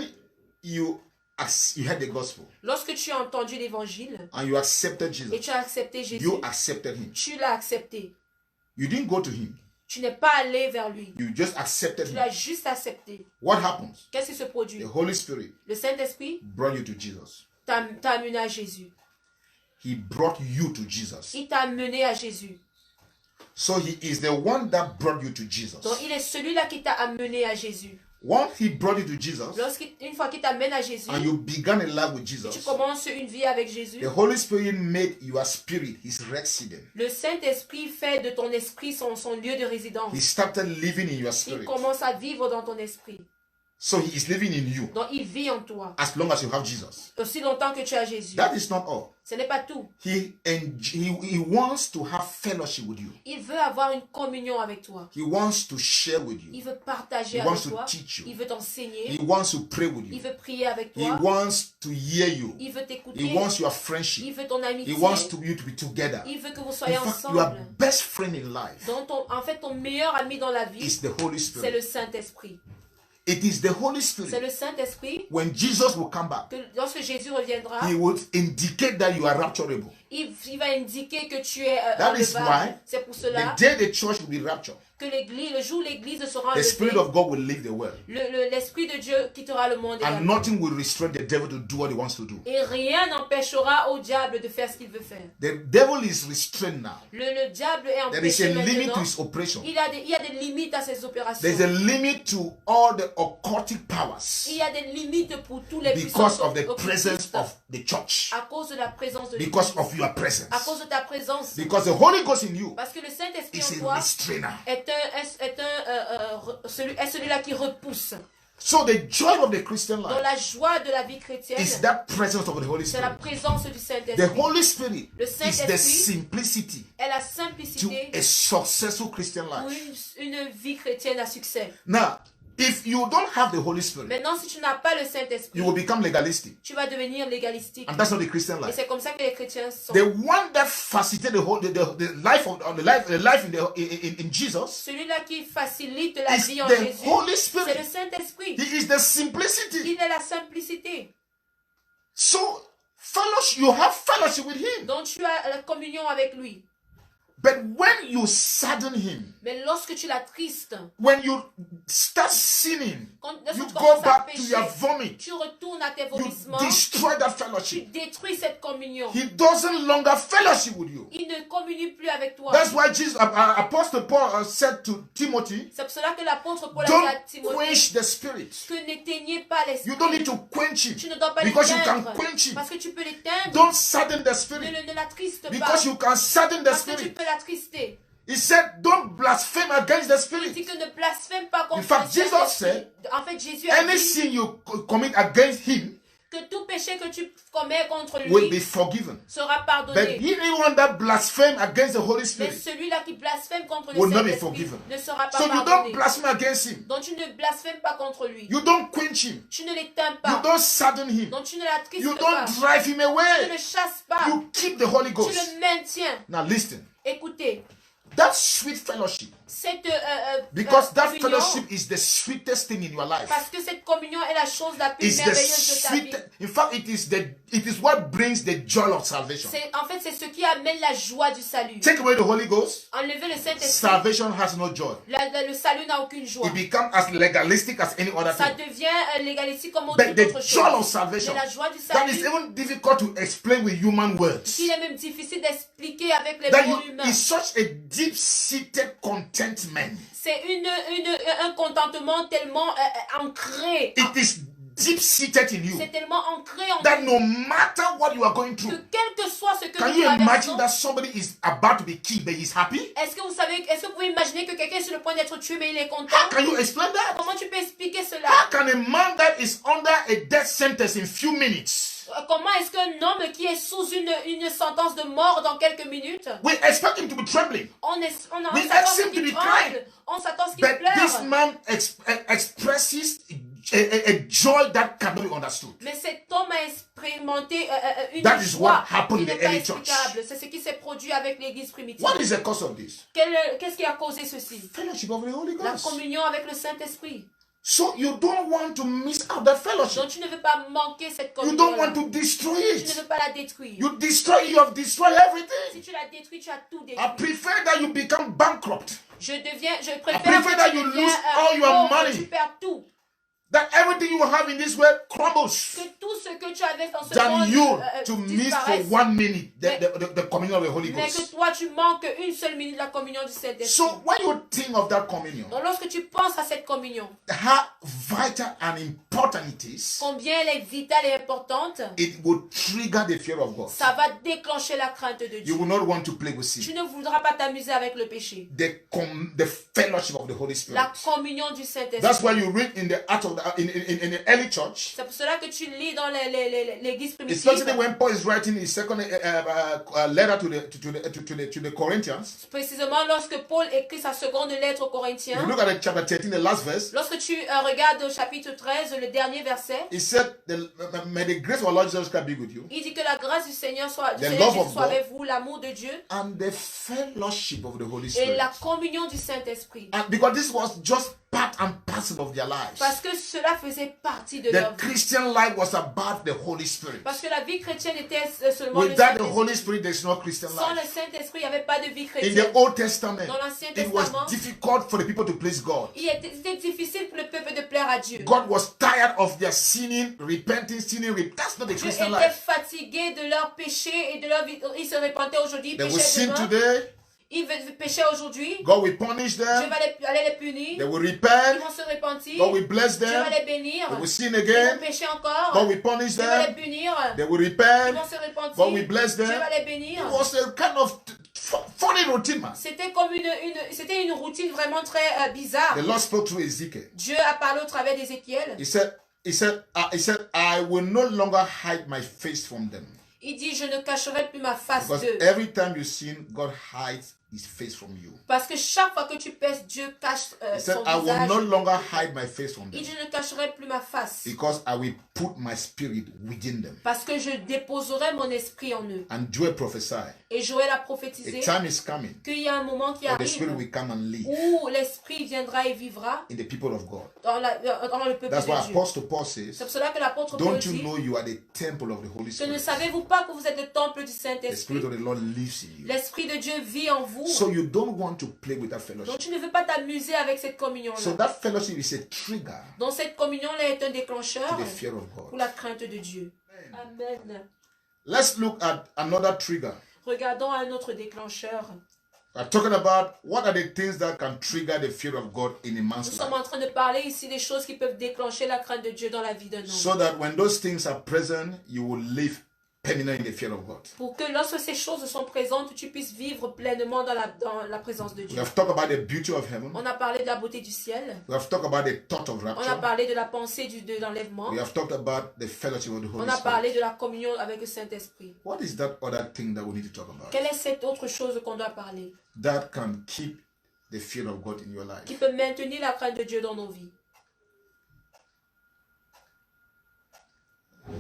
you heard the gospel Lorsque tu as entendu l'évangile and you accepted et Jesus, tu as accepté Jésus, you accepted him. tu l'as accepté. You didn't go to him. Tu n'es pas allé vers lui. You just accepted Tu him. l'as juste accepté. What happens? Qu'est-ce qui se produit? The Holy Spirit Le Saint-Esprit brought you to Jesus. t'a amené à Jésus. He brought you to Jesus. Il t'a amené à Jésus. So he is the one that brought you to Jesus. Donc il est celui-là qui t'a amené à Jésus. Once he brought you to Jesus Une fois qu'il t'amène à Jésus, and you began a life with tu Jesus, commences une vie avec Jésus. the Holy Spirit made your spirit his resident. Le Saint-Esprit fait de ton esprit son lieu de résidence. He started living in your Il spirit. commence à vivre dans ton esprit. So he is living in you Donc il vit en toi. as long as you have Jesus. Aussi longtemps que tu as Jésus. That is not all. Ce n'est pas tout. He wants to have fellowship with you. Il veut avoir une communion avec toi. He wants to share with Il you. veut partager He avec wants to toi. teach you. Il veut t'enseigner. He wants to pray with Il you. veut prier avec He toi. wants to hear you. Il veut He t'écouter. wants your Il friendship. veut ton amitié. He wants you to be together. Il veut que vous In soyez fact, your ensemble. best friend in life Donc en fait, ton meilleur ami dans la vie, is the Holy c'est le Spirit. Saint-Esprit. It is the Holy C'est Spirit. le Saint-Esprit When Jesus will come back, que lorsque Jésus reviendra, he will indicate that you are rapturable. il va indiquer que tu es That is enlevable. why C'est pour The cela day the church will be raptured, que le jour où l'Église sera the Spirit enlevée, of God will leave the world. l'Esprit de Dieu quittera le monde And également. nothing will restrain the devil to do what he wants to do. Et rien n'empêchera au diable de faire ce qu'il veut faire. The devil is restrained now. Le diable est There is a empêché limit to maintenant. his operation. Il y a des limites à ses opérations. There's a limit to all the occultic powers Il y a des limites pour tous les because puissances of the occultistes. presence of the church. À cause de la présence de Because l'Église. of your presence. À cause de ta présence. Because the Holy Ghost in you Parce que le Saint-Esprit is en a toi restrainer. est celui-là qui repousse. So the joy of the Christian Dans life la joie de la vie chrétienne, is that presence of the Holy c'est la Spirit. présence du The Saint-Esprit. Holy Spirit Le is the Saint-Esprit simplicity est la to simplicité a successful Christian pour life. une vie chrétienne à succès. Now, if you don't have the Holy Spirit, Maintenant, si tu n'as pas le Saint-Esprit, you will become legalistic. tu vas devenir légalistique. And that's not the Christian Et life. c'est comme ça que les chrétiens sont. The one that facilitates the life in Jesus Celui-là qui facilite la is vie en the Jésus, Holy c'est le Spirit. Saint-Esprit. He is the simplicity. Il est la simplicité. So, fellowship, you have fellowship with Him. Donc tu as la communion avec lui. But when you sadden Him, Mais lorsque tu l'attristes, when you start sinning, lorsque you tu go commences à back to pécher, your vomit. tu retournes à tes You vomissements, destroy that tu fellowship. détruis cette communion. He doesn't longer fellowship with you. Il ne communie plus avec toi. That's why Apostle Paul said to Timothy, C'est pour cela que l'apôtre Paul a dit à don't Timothée quench the Spirit. que n'éteignez pas l'esprit. You don't need to quench Tu it ne dois pas because you can l'éteindre. quench it. Parce que tu peux l'éteindre. Don't sadden the Spirit Ne l'attriste pas. because you can sadden the Parce que tu Spirit. peux l'attrister. He said, don't blaspheme against the Il dit Spirit. que ne blasphème pas contre In fact, le Jesus Saint-Esprit. En fait, Jésus a Any dit sin you commit against Him que tout péché que tu commets contre will lui be forgiven. sera But pardonné. anyone that blasphemes against the Holy Mais Spirit celui-là qui blasphème contre le will not be Saint-Esprit forgiven. ne sera pas So you don't pardonné. blaspheme against Him. Donc tu ne blasphèmes pas contre lui. You don't quench Him. Tu ne l'éteins You pas. don't sadden Him. Donc tu ne l'attristes You pas. don't drive Him Tu ne away. le chasses pas. You keep the Holy Tu Ghost. le maintiens. Now listen. Écoutez, That sweet fellowship, cette because that communion, fellowship is the sweetest thing in your life. parce que cette communion est la chose la plus It's the merveilleuse de ta vie. In fact, it is what brings the joy of salvation. En fait, c'est ce qui amène la joie du salut. Take away the Holy Ghost, Enlever le Saint-Esprit, salvation has no joy. le salut n'a aucune joie. It becomes as legalistic as any other Ça thing. devient légalistique comme But the autre joy of chose. salvation, Mais la joie du that is salut, even difficult to explain with human words. il est même difficile d'expliquer avec les That mots humains. is such a deep-seated contentment. C'est un contentement tellement ancré. It is deep-seated in you. C'est tellement ancré en That vous no matter what you are going que through, quel que soit ce que can nous you imagine traversons, that somebody is about to be killed but he's happy? est-ce que vous pouvez imaginer que quelqu'un est sur le point d'être tué mais il est content? How can you explain that? Comment tu peux expliquer cela? How can a man that is under a death sentence in few minutes, Comment est-ce qu'un homme qui est sous une sentence de mort dans quelques minutes, we expect him to be trembling, on We s'attend à ask ce him to qu'il be tremble, on s'attend à ce qu'il but this pleure. man expresses a joy that cannot be understood. Mais cet homme a expérimenté une That is what joie happened qui in n'est the pas early church. explicable. C'est ce qui s'est produit avec l'église primitive. What is the cause of this? Qu'est-ce qui a causé ceci? Fellowship of the Holy La Ghost. communion avec le Saint-Esprit. So you don't want to miss out that fellowship. Donc tu ne veux pas manquer cette You don't communion. want to destroy Tu ne it. veux pas la détruire. You have destroyed Si everything. tu la détruis, tu as tout I détruit. prefer that you become bankrupt. Je préfère prefer that que you tu lose deviens all your pauvre, money. tu perds tout. That everything you have in this world crumbles. Que tout ce que tu avais dans ce Than monde you to miss for disparaisse. 1 minute the communion of the Holy Mais que Ghost. toi, tu manques une seule minute de la communion du Saint-Esprit. So when you think of that communion, Donc lorsque tu penses à cette communion, how vital and important it is, combien elle est vitale et importante, it will trigger the fear of God. ça va déclencher la crainte de You Dieu. will not want to play with Tu sin. ne voudras pas t'amuser avec le péché. The fellowship of the Holy Spirit. La communion du That's Saint-Esprit. why you read in the act of in the early church, C'est pour cela que tu lis dans l'église especially primitive, when Paul is writing his second letter to the Corinthians. précisément lorsque Paul écrit sa seconde lettre aux If Corinthiens. you look at chapter 13, the last verse, Lorsque tu regardes au chapitre 13, le dernier verset, he said, "May the grace of our Lord Jesus Christ be with you, il dit que la grâce du Seigneur soit, The love of soit God. avec vous, l'amour de Dieu and the fellowship of the Holy et Spirit." la communion du Saint-Esprit. And because this was just part and parcel of their lives. Parce que cela faisait partie de leur The vie. Christian life was about the Holy Spirit. Parce que la vie chrétienne était seulement le Without the Saint-Esprit. Holy Spirit, there's no Christian Sans le life. Saint-Esprit, il n'y avait pas de vie In chrétienne. the Old Testament, Dans l'Ancien it was Testament, difficult for the people to please God. c'était difficile pour le peuple de plaire à Dieu. God was tired of their sinning, repenting, sinning. That's not the Dieu Christian était life. fatigué de leur péché et de leur vie. Ils se repentaient aujourd'hui, They will péchaient sin demain. today. Ils péchaient aujourd'hui. God will punish Dieu them. va aller les punir. They will Ils repent. vont se repentir. God will bless Dieu va them. les bénir. They will sin Ils vont again. pécher encore. God will punish Dieu va les them. punir. They will Ils repent. vont se repentir. God will bless Dieu them. va les bénir. It was a kind of funny routine, man. C'était comme c'était une routine vraiment très bizarre. The Lord spoke through Ezekiel. Dieu a parlé au travers d'Ézéchiel. He said, I will no longer hide my face from them. Il dit, je ne cacherai plus ma face Because d'eux. every time you sin, God hides his face from you. Parce que chaque fois que tu pèses, Dieu cache He said, son I will visage. no longer hide my face from Il them. dit, je ne cacherai plus ma face. Because I will put my spirit within them. Parce que je déposerai mon esprit en eux. And Joel prophesied, Et Joël a a prophétisé time is coming qu'il y a un moment qui where the spirit arrive will come and live où l'esprit viendra et vivra in the people of God. dans le peuple That's why de Dieu. Apostle Paul C'est says, pour cela que l'apôtre Paul don't you dit know you are the temple of the Holy que ne Spirit? savez-vous pas que vous êtes le temple du The Saint-Esprit? Spirit of the Lord lives in you. L'esprit de Dieu vit en vous. So you don't want to play with that Donc fellowship. tu ne veux pas t'amuser avec cette So communion-là. that fellowship is a trigger Donc cette communion-là est un déclencheur to the fear of pour God. la crainte de Dieu. Amen. Let's look at another trigger. Regardons un autre déclencheur. We're talking about what are the things that can trigger the fear of God in a Nous man's sommes life. en train de parler ici des choses qui peuvent déclencher la crainte de Dieu dans la vie d'un homme. So that when those things are present, you will live permanently in the fear of God. Pour que lorsque ces choses sont présentes, tu puisses vivre pleinement dans la présence de We Dieu. have talked about the beauty of heaven. On a parlé de la beauté du ciel. We have talked about the thought of On a rapture. parlé de la pensée de l'enlèvement. We have talked about the fellowship of the On Holy a parlé Spirit. de la communion avec le Saint-Esprit. What is that other thing that we need to talk about Quelle est cette autre chose qu'on doit parler that can keep the fear of God in your life? qui peut maintenir la crainte de Dieu dans nos vies?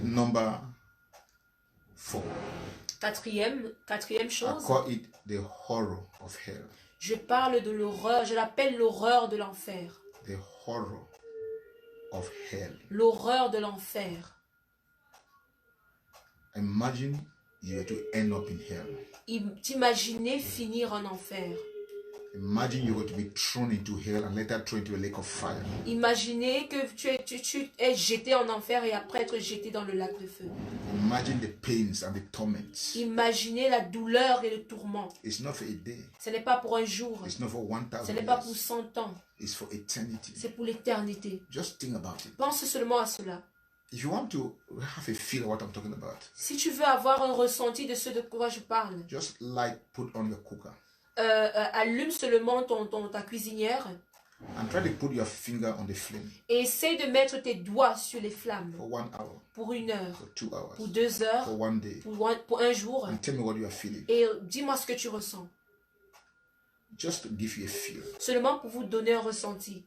Number 4. Quatrième I chose, call it the horror of hell. je parle de l'horreur, je l'appelle l'horreur de l'enfer. The horror of hell. L'horreur de l'enfer. Imagine you were to end up in hell. T'imaginez finir en enfer. Imagine you were to be thrown into hell and later thrown into a lake of fire. Imaginez que tu es jeté en enfer et après être jeté dans le lac de feu. Imagine the pains and the torments. Imaginez la douleur et le tourment. It's not for a day. Ce n'est pas pour un jour. It's not for 1000 Ce n'est pas years. pour 100 ans. It's for eternity. C'est pour l'éternité. Just think about it. Pense seulement à cela. If you want to have a feel of what I'm talking about, Si tu veux avoir un ressenti de ce de quoi je parle, just put on your cooker allume seulement ta cuisinière and try to put your finger on the flame et essaie de mettre tes doigts sur les flammes for 1 hour, pour 1 heure, for 2 hours, pour 2 heures, for 1 day, pour un jour and tell me what you are feeling. et dis-moi ce que tu ressens. Just to give you a feel. Seulement pour vous donner un ressenti.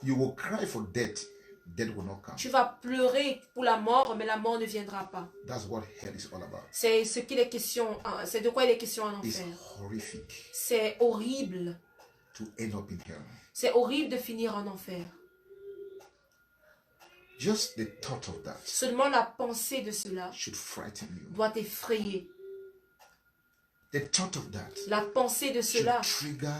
You will cry for death. Death will not come. Tu vas pleurer pour la mort, mais la mort ne viendra pas. That's what hell is all about. C'est c'est de quoi il est question en It's enfer. horrific C'est horrible. to end up in hell. C'est horrible de finir en enfer. Just the thought of that Seulement la pensée de cela should frighten you. doit t'effrayer. The thought of that La pensée de should cela trigger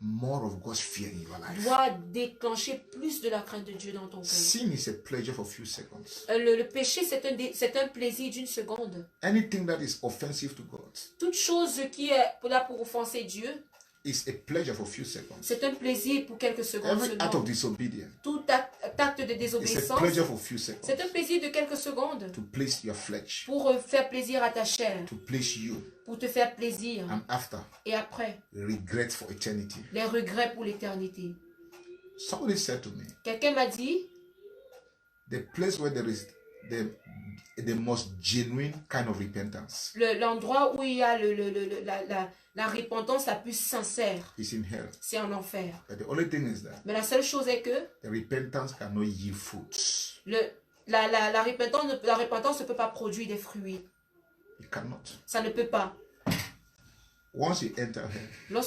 more of God's fear in your life. doit déclencher plus de la crainte de Dieu dans ton cœur. Sin is a pleasure for a few seconds. Le péché, c'est un plaisir d'une seconde. Anything that is offensive to God Toute chose qui est là pour offenser Dieu, is a pleasure for a few seconds. c'est un plaisir pour quelques secondes Every act of seulement. disobedience Tout acte de is a désobéissance, pleasure for a few seconds. c'est un plaisir de quelques secondes To please your flesh, pour faire plaisir à ta chair, to please you, pour te faire plaisir. and after, Et après, regret for eternity. les regrets pour l'éternité. Somebody said to me, Quelqu'un m'a dit, the place where there is the most genuine kind of repentance l'endroit où il y a la repentance la plus sincère, is in hell. c'est en enfer. But the only thing is that Mais la seule chose est que the repentance cannot yield fruits. la repentance ne peut pas produire des fruits. It cannot. Ça ne peut pas. Once you enter hell,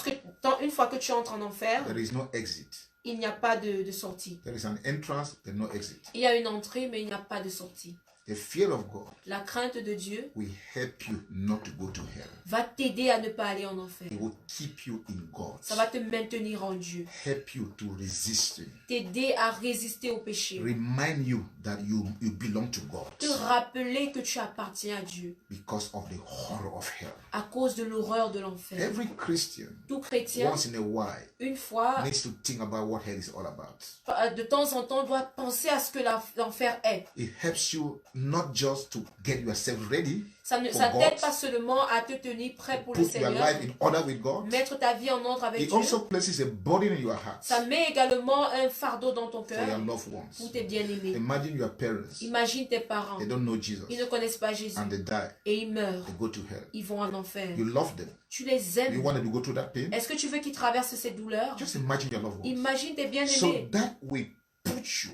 Une fois que tu entres en enfer, there is no exit. il n'y a pas de sortie. There is an entrance, but no exit. Il y a une entrée, mais il n'y a pas de sortie. The fear of God La crainte de Dieu will help you not to go to hell. va t'aider à ne pas aller en enfer. It will keep you in God. Ça va te maintenir en Dieu. Help you to resist Him. T'aider à résister au péché. Remind you that you belong to God Te rappeler que tu appartiens à Dieu because of the horror of hell. à cause de l'horreur de l'enfer. Every Christian, Tout chrétien, once in a while, une fois, needs to think about what hell is all about. de temps en temps, doit penser à ce que l'enfer est. It helps you not just to get yourself ready, Ça for t'aide God, pas seulement à te tenir prêt pour le put your Seigneur, life in order with God. mettre ta vie en ordre avec It Dieu. also places a burden in your heart Ça met également un fardeau dans ton for your cœur loved ones. pour tes bien-aimés. Imagine your parents, Imagine tes parents, they don't know Jesus, ils ne connaissent pas Jésus and they die, et ils meurent. they go to hell. Ils vont en enfer. You love them. Tu les You aimes. want them to go through that pain. Est-ce que tu veux qu'ils traversent ces douleurs? Just imagine your loved ones. Imagine tes So bien-aimés. that will put you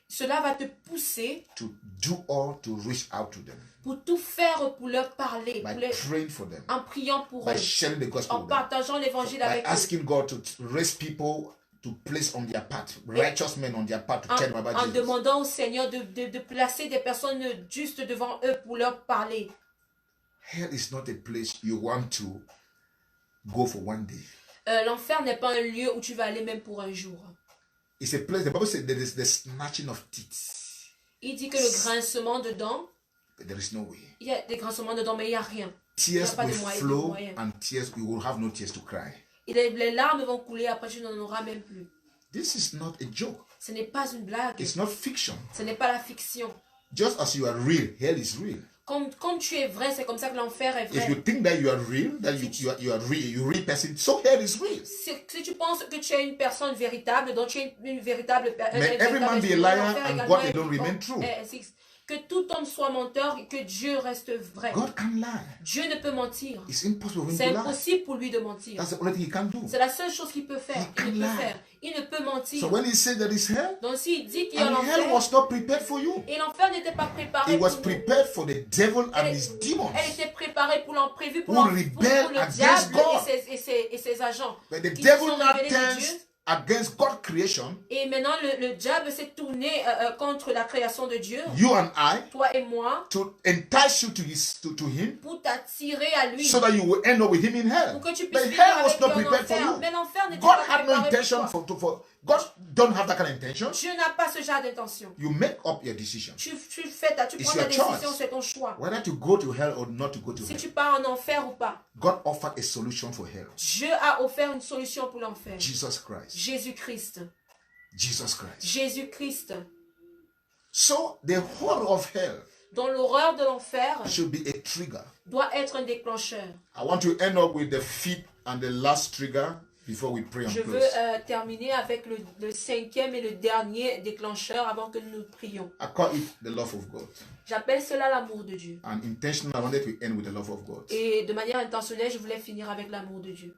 Cela va te pousser to do all to reach out to them pour tout faire pour leur parler, by pour praying for them, en priant pour by eux, sharing the gospel en with them, partageant l'évangile by avec eux, asking God to raise people to place on their path, righteous men on their path to tell them about en Jesus. demandant au Seigneur de placer des personnes justes devant eux pour leur parler. Hell is not a place you want to go for one day. L'enfer n'est pas un lieu où tu vas aller même pour un jour. It's a place, the Bible says there is the snatching of teeth, Il dit que le grincement de dents, but there is no way. il y a des grincements de dents, mais il n'y a rien. Tears pas de will moyen, flow de moyen. and tears, you will have no tears to cry. Et les larmes vont couler, après tu n'en auras même plus. This is not a joke. Ce n'est pas une blague. It's not fiction. Ce n'est pas la fiction. Just as you are real, hell is real. Comme tu es vrai, c'est comme ça que l'enfer est If you vrai. think that you are real, that you are real, you real person, so hell is real. Si tu penses que tu es une personne véritable, donc tu es une véritable personne. May every man be a liar and God alone remain true. Que tout homme soit menteur et que Dieu reste vrai. God can lie. Dieu ne peut mentir. It's impossible for him C'est to lie. impossible pour lui de mentir. That's the only thing he can do. C'est la seule chose qu'il peut faire. He can Il peut lie. faire. Il ne peut mentir. So when he said that it's hell, Donc s'il dit qu'il y a and hell l'enfer, was not prepared for you. et l'enfer n'était pas préparé It was pour nous. prepared for the devil and his demons. Elle était préparée pour Who rebel le against diable God. et ses agents. But the qui devil se sont now rebellés de Dieu. against God's creation, Et maintenant, le diable s'est tourné contre la création de Dieu, you and I, toi et moi, to entice you to him, pour t'attirer à lui, so that you will end up with him in hell. pour que tu But puisses vivre hell was avec not lui en prepared for enfer. you. Mais l'enfer n'était God pas had no préparé intention pour toi. for God don't have that kind of intention. Dieu n'a pas ce genre d'intention. You make up your decision. Tu It's prends ta your décision, choice. c'est ton choix. Whether to go to hell or not to go to Si hell. tu pars en enfer ou pas, God offered a solution for hell. Dieu a offert une solution pour l'enfer. Jesus Christ. Jésus-Christ. Jesus Christ. Jésus-Christ. So the horror of hell Dans l'horreur de l'enfer should be a trigger. doit être un déclencheur. I want to end up with the fifth and the last trigger before we pray and Je veux close. terminer avec le cinquième et le dernier déclencheur avant que nous prions. I call it the love of God. J'appelle cela l'amour de Dieu. And intentionally, I wanted to end with the love of God. Et de manière intentionnelle, je voulais finir avec l'amour de Dieu.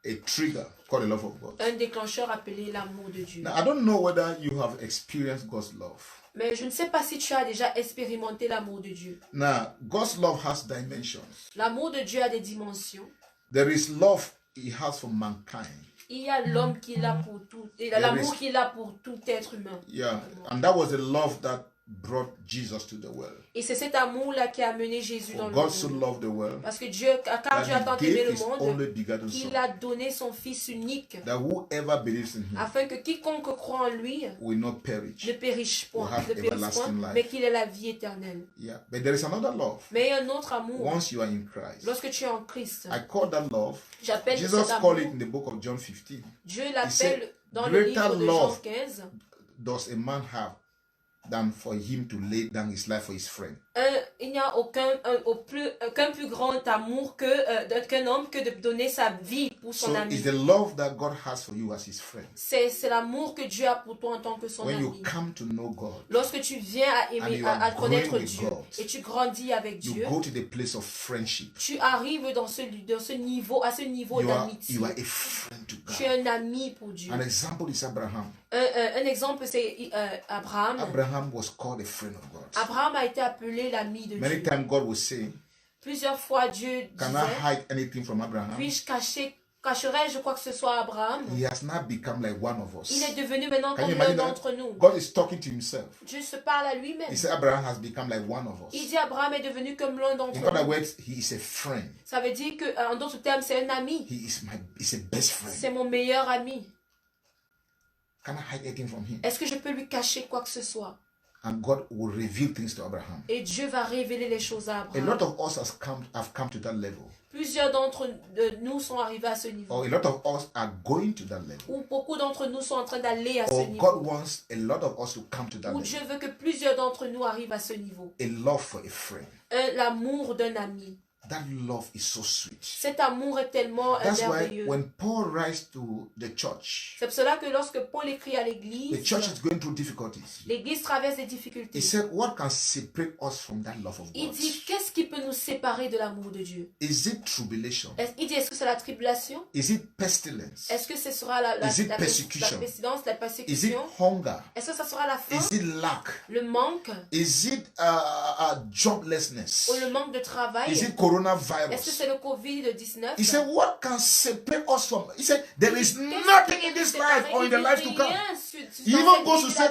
A trigger called the love of God. Un déclencheur appelé l'amour de Dieu. Now, I don't know whether you have experienced God's love. Mais je ne sais pas si tu as déjà expérimenté l'amour de Dieu. Now, God's love has dimensions. L'amour de Dieu a des dimensions. There is love He has for mankind. Il y a l'homme qu'il a pour tout, et l'amour qu'il a pour tout être humain. Yeah, and that was the love that brought Jesus to the world. Et c'est cet amour-là qui a amené Jésus dans For le God so monde. loved the world Parce que Dieu, car Dieu a tant that He aimé gave le His monde, only begotten qu'il Son, a donné son Fils unique, that whoever believes in Him afin que quiconque croit en lui will not perish. ne périsse point, Will have ne périsse everlasting point, life. mais qu'il ait la vie éternelle. Yeah, but there is another love. Mais il y a un autre amour. Once you are in Christ, Lorsque tu es en Christ, I call that love. j'appelle Jesus cet amour. called it in the book of John 15. Dieu said, l'appelle dans le livre de Jean love 15. Does a man have than for him to lay down his life for his friend? Il n'y a aucun plus grand amour qu'un homme que de donner sa vie pour son So ami. it's the love that God has for you as his friend. C'est l'amour que Dieu a pour toi en tant que son When you ami. come to know God, Lorsque tu viens à And aimer, you are à connaître growing with Dieu God, et tu grandis avec you Dieu, go to the place of friendship. tu arrives dans ce niveau, à ce niveau d'amitié. You are a friend to Tu es God. un ami pour Dieu. An example is Abraham. Un exemple, c'est Abraham. Abraham was called a friend of God. Abraham a été appelé l'ami de Many Dieu. times God will say, Plusieurs fois, Dieu can I disait, hide anything from Abraham? cacherai-je quoi que ce soit à Abraham? He has now become like one of us. Il est devenu maintenant Can you comme l'un imagine that? d'entre nous. God is talking to himself. Dieu se parle à lui-même. He said Abraham has become like one of Il us. dit Abraham est devenu comme l'un d'entre In other nous. words, he is a friend. Ça veut dire que, en d'autres termes, c'est un ami. He's a best friend. C'est mon meilleur ami. Can I hide anything from him? Est-ce que je peux lui cacher quoi que ce soit? And God will reveal things to Abraham. Et Dieu va révéler les choses à A Abraham. lot of us have come to that level. Plusieurs d'entre nous sont arrivés à ce niveau. Or a lot of us are going to that level. Ou beaucoup d'entre nous sont en train d'aller à ce Or niveau. God wants a lot of us to come to that Ou level. Dieu veut que plusieurs d'entre nous arrivent à ce niveau. A love for a friend. L'amour d'un ami. That love is so sweet. Cet amour est tellement That's why merveilleux. when Paul writes to the church, C'est pour cela que lorsque Paul écrit à the l'église, church is going through difficulties. l'église traverse des difficultés. He said, what can separate us from that love of Il God? dit, qu'est-ce qui peut nous séparer de l'amour de Dieu? Is it tribulation? Il dit, est-ce que c'est la tribulation? Is it pestilence? Est-ce que ce sera la Is it pestilence, la Is it persécution? hunger? Est-ce que ça sera la faim? Is it lack? Le manque? Is it joblessness? Ou le manque de travail? Is it Est-ce que coronavirus? c'est le Covid-19? He said, what can separate us from? He said, there is nothing in this life or in the life to come. He even goes to say,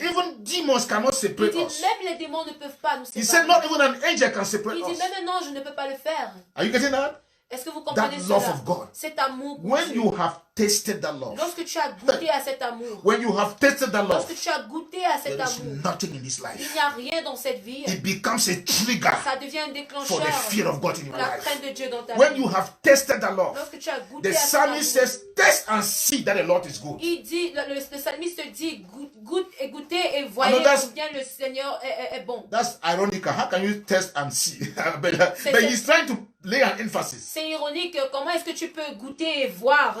even demons cannot Il separate dit, us. même les démons ne peuvent pas nous He said, séparer. not even an angel can separate Il dit, us. même un ange ne peut pas le faire. Are you getting that? Est-ce que vous comprenez That love cela? of God. Cet amour pour When Dieu. you have tasted that love, Lorsque tu as goûté à cet amour, when you have tasted that love, lorsque tu as goûté à cet there is amour, nothing in this il life. n'y a rien dans cette vie. It becomes a trigger Ça devient un for déclencheur the fear of God in pour your la life. crainte de Dieu dans ta When vie. you have tasted that love, Lorsque tu as goûté the à cet amour, psalmist says, taste and see that the Lord is good. il dit, le psalmiste dit, goûtez et voyez combien le Seigneur est bon. That's ironical. How can you test and see? but he's trying to lay an emphasis. C'est ironique, comment est-ce que tu peux goûter et voir?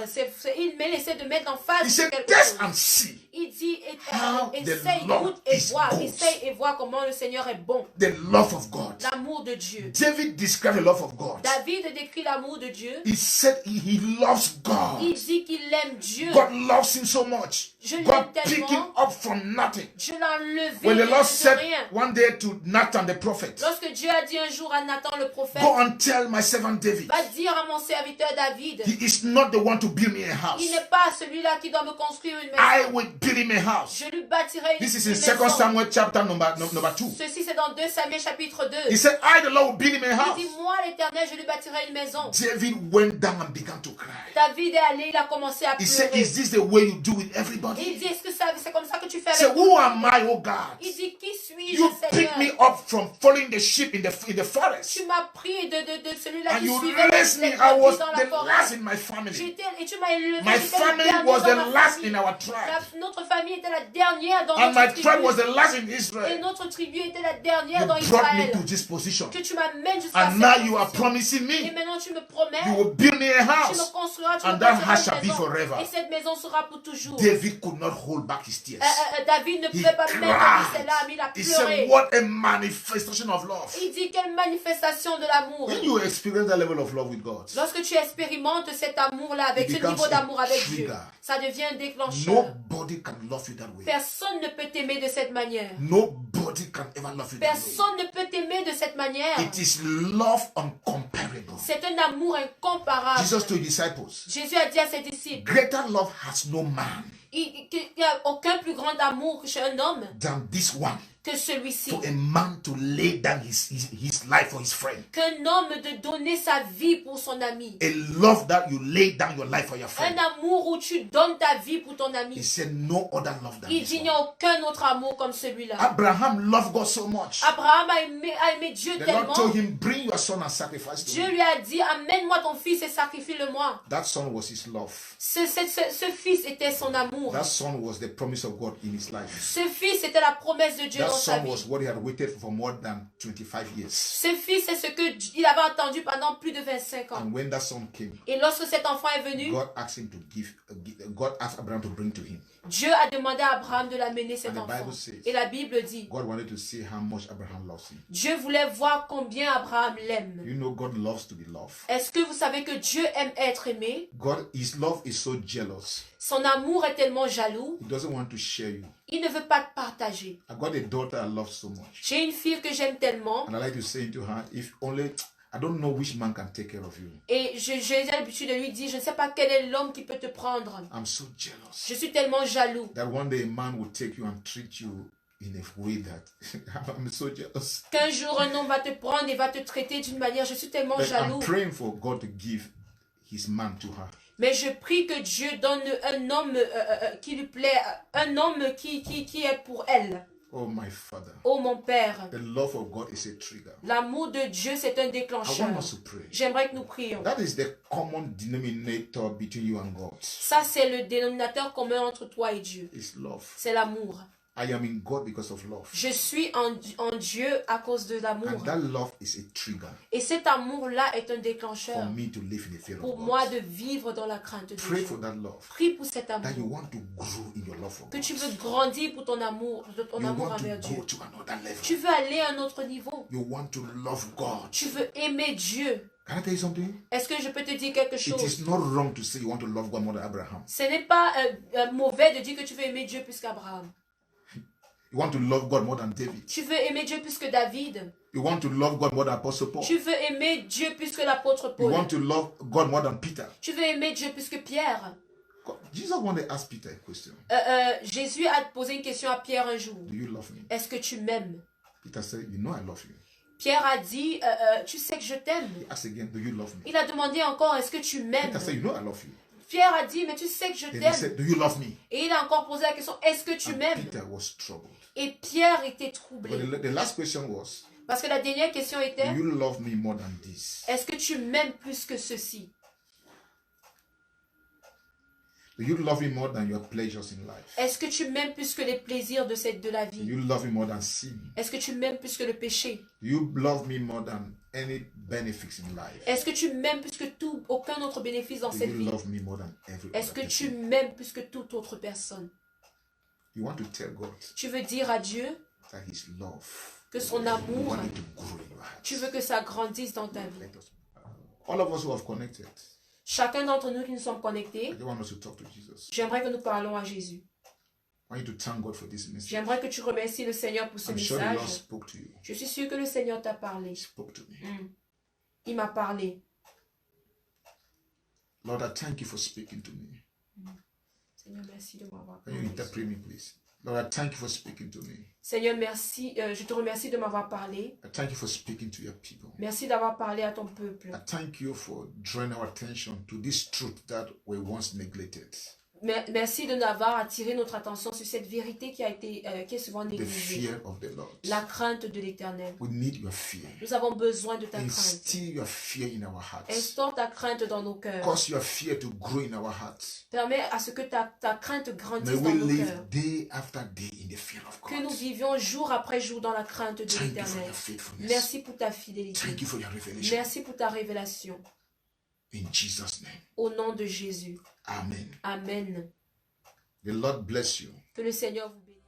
Il essaie de mettre en face He said, quelque test chose. and see Il dit, how the essaye, Lord goûte et is vois. good. Essaye et vois comment le Seigneur est bon. the love of God. L'amour de Dieu. David described the love of God. David décrit l'amour de Dieu. He said he loves God. Il dit qu'il aime Dieu. God loves him so much Je l'aime God picked him tellement. up from nothing. Je l'ai enlevé When the Lord de said rien. one day to Nathan the prophet, Lorsque Dieu a dit un jour à Nathan le prophète, go and tell my servant David, va dire à mon serviteur David, he is not the one to build me a il house. n'est pas celui-là qui doit me construire une I maison. will build him a house. Je lui bâtirai une This is in maison. 2 Samuel chapter number 2. Ceci c'est dans 2 Samuel chapitre 2. He said, I the Lord will build him a Il house. dit, moi l'Éternel, je lui bâtirai une maison. David went down and began to cry. David est allé, il a commencé à He said, pleurer. is this the way you do with Il everybody? dit, est-ce que c'est comme ça que tu fais He said, avec who tout le am monde? I, oh God? Il dit, qui suis-je, You picked me Seigneur? up from following the sheep in the forest. Tu m'as pris de celui-là And qui you suivait raised me. les I was brebis dans la the last forêt. in my family. Et tu m'as élevé. My J'étais le family dernier was dans the ma last famille. in our tribe. Notre famille était la dernière dans And my notre tribe was tribu. the last in Et Israel. notre tribu était la dernière You dans brought me Israël. to this position. Que tu m'amènes jusqu'à And cette now you are position. promising Et me maintenant tu me promets, you will build me a tu me house. construiras, tu And me that bâtiras house shall une be maison. forever. Et cette maison sera pour toujours. David could not hold back his tears. David ne He pouvait pas mettre cried. ses larmes, il a He pleuré. said, what a manifestation of love. Il dit quelle manifestation de l'amour. When you experience that level of love with God, Lorsque tu expérimentes cet amour-là, avec It ce becomes niveau d'amour a avec Dieu, trigger. ça devient un déclencheur. nobody can love you that way. Personne ne peut t'aimer de cette manière. Nobody can ever love you that way. Personne ne peut t'aimer de cette manière. It is love uncomparable. C'est un amour incomparable. Jesus told his disciples, Jésus a dit à ses disciples, greater love has no man il n'y a aucun plus grand amour chez un homme than this one, que celui-ci. for a man to lay down his life for his friend. Qu'un homme de donner sa vie pour son ami. A love that you lay down your life for your Un friend. amour où tu donnes ta vie pour ton He ami. said no other love than Il this dit il one. n'y a aucun autre amour comme celui-là. Abraham loved God so much. Abraham a aimé Dieu The Lord tellement. told him, bring your son and sacrifice to Dieu him. lui a dit, amène-moi ton fils et sacrifie-le-moi. That son was his love. Ce fils était son amour. That son was the promise of God in his life. Ce fils était la promesse de Dieu That dans sa son was vie. what he had waited for more than 25 years. Ce fils est ce qu'il avait attendu pendant plus de 25 ans. And when that son came, Et lorsque cet enfant est venu, God asked him to God asked Abraham to bring to him. Dieu a demandé à Abraham de l'amener cet And the enfant. Bible says, Et la Bible dit, God wanted to see how much Abraham loves him. Dieu voulait voir combien Abraham l'aime. You know, God loves to be loved. Est-ce que vous savez que Dieu aime être aimé? God, his love is so jealous. Son amour est tellement jaloux, He doesn't want to share you. il ne veut pas te partager. I got a daughter I love so much. J'ai une fille que j'aime tellement And I like to say to her, if only, I don't know which man can take care of you. et j'ai l'habitude de lui dire, je ne sais pas quel est l'homme qui peut te prendre. I'm so jealous. Je suis tellement jaloux That one day a man will take you and treat you in a way that I'm so jealous. qu'un jour un homme va te prendre et va te traiter d'une manière, je suis tellement But I'm jaloux. praying for God to give his man to her. Mais je prie que Dieu donne un homme qui lui plaît, un homme qui est pour elle. Oh, my Father. Oh mon Père, The love of God is a trigger. l'amour de Dieu c'est un I déclencheur. want us to pray. J'aimerais que nous prions. That is the common denominator between you and God. Ça c'est le dénominateur commun entre toi et Dieu. It's love. C'est l'amour. I am in God because of love. Je suis en Dieu à cause de l'amour. And that love is a trigger Et cet amour-là est un for déclencheur me to live in the fear pour of moi God. de vivre dans la crainte de Pray Dieu. for that love. Prie pour cet That you amour. want to grow in your love for Que God. tu veux grandir pour ton amour, de ton You amour want envers to Dieu. go to another Tu level. veux aller à un autre niveau. You want to love God. Tu veux aimer Dieu. Can I tell you something? Est-ce que je peux te dire quelque It chose? is not wrong to say you want to love God more than Abraham. Ce n'est pas mauvais de dire que tu veux aimer Dieu plus qu'Abraham. You want to love God more than David. Tu veux aimer Dieu plus que David. You want to love God more than Apostle Paul. Tu veux aimer Dieu plus que l'apôtre You Paul. want to love God more than Peter. Tu veux aimer Dieu plus que Pierre. Jesus wanted to ask Peter a question. Jésus a posé une question à Pierre un jour. Do you love me? Est-ce que tu m'aimes? Peter said, you know I love you. Pierre a dit, tu sais que je t'aime. He asked again, do you love me? Il a demandé encore, est-ce que tu m'aimes? Peter said, you know I love you. Pierre a dit, mais tu sais que je Then he t'aime. said, do you love me? Et il a encore posé la question, est-ce que tu And m'aimes? Peter was troubled. Et Pierre était But troublé. the last question was, Parce que la dernière question était, do you love me more than this? est-ce que tu m'aimes plus que ceci? Do you love me more than your pleasures in life? Est-ce que tu m'aimes plus que les plaisirs de la Do vie? you love me more than sin? Est-ce que tu m'aimes plus que le péché? Do you love me more than any benefits in life? Est-ce que tu m'aimes plus que aucun autre bénéfice dans Do cette you vie? love me more than every Est-ce other que tu person? m'aimes plus que toute autre personne? You want to tell God Tu veux dire à Dieu that his love, que son you amour, want it to grow in your heart. tu veux que ça grandisse dans ta vie. Let us, all of us who have connected, Chacun d'entre nous qui nous sommes I connectés, just want us to talk to Jesus. j'aimerais que nous parlons à Jésus. I want you to thank God for this message. J'aimerais que tu remercies le Seigneur pour ce I'm sure the Lord message. spoke to you. Je suis sûre que le Seigneur t'a parlé. He spoke to me. Il m'a parlé. Lord, I thank you for speaking to me. Seigneur, merci de m'avoir Can you parlé. interpret me, please? Lord, I thank you for speaking to me. Seigneur, merci. Je te remercie de m'avoir parlé. I thank you for speaking to your people. Merci d'avoir parlé à ton peuple. I thank you for drawing our attention to this truth that we once neglected. Merci de nous avoir attiré notre attention sur cette vérité qui est souvent The négligée. fear of the Lord. La crainte de l'Éternel. We need your fear. Nous avons besoin de ta crainte. Instill your fear in our hearts. Instaure ta crainte dans nos cœurs. Cause your fear to grow in our hearts. Permets à ce que ta crainte May grandisse we dans nos live cœurs. day after day in the fear of Que nous God. vivions jour après jour dans la crainte de Thank you for l'Éternel. your faithfulness. Merci pour ta fidélité. Thank you for your revelation. Merci pour ta révélation. In Jesus' name. Au nom de Jésus. Amen. Amen. The Lord bless you. Que le Seigneur vous bénisse.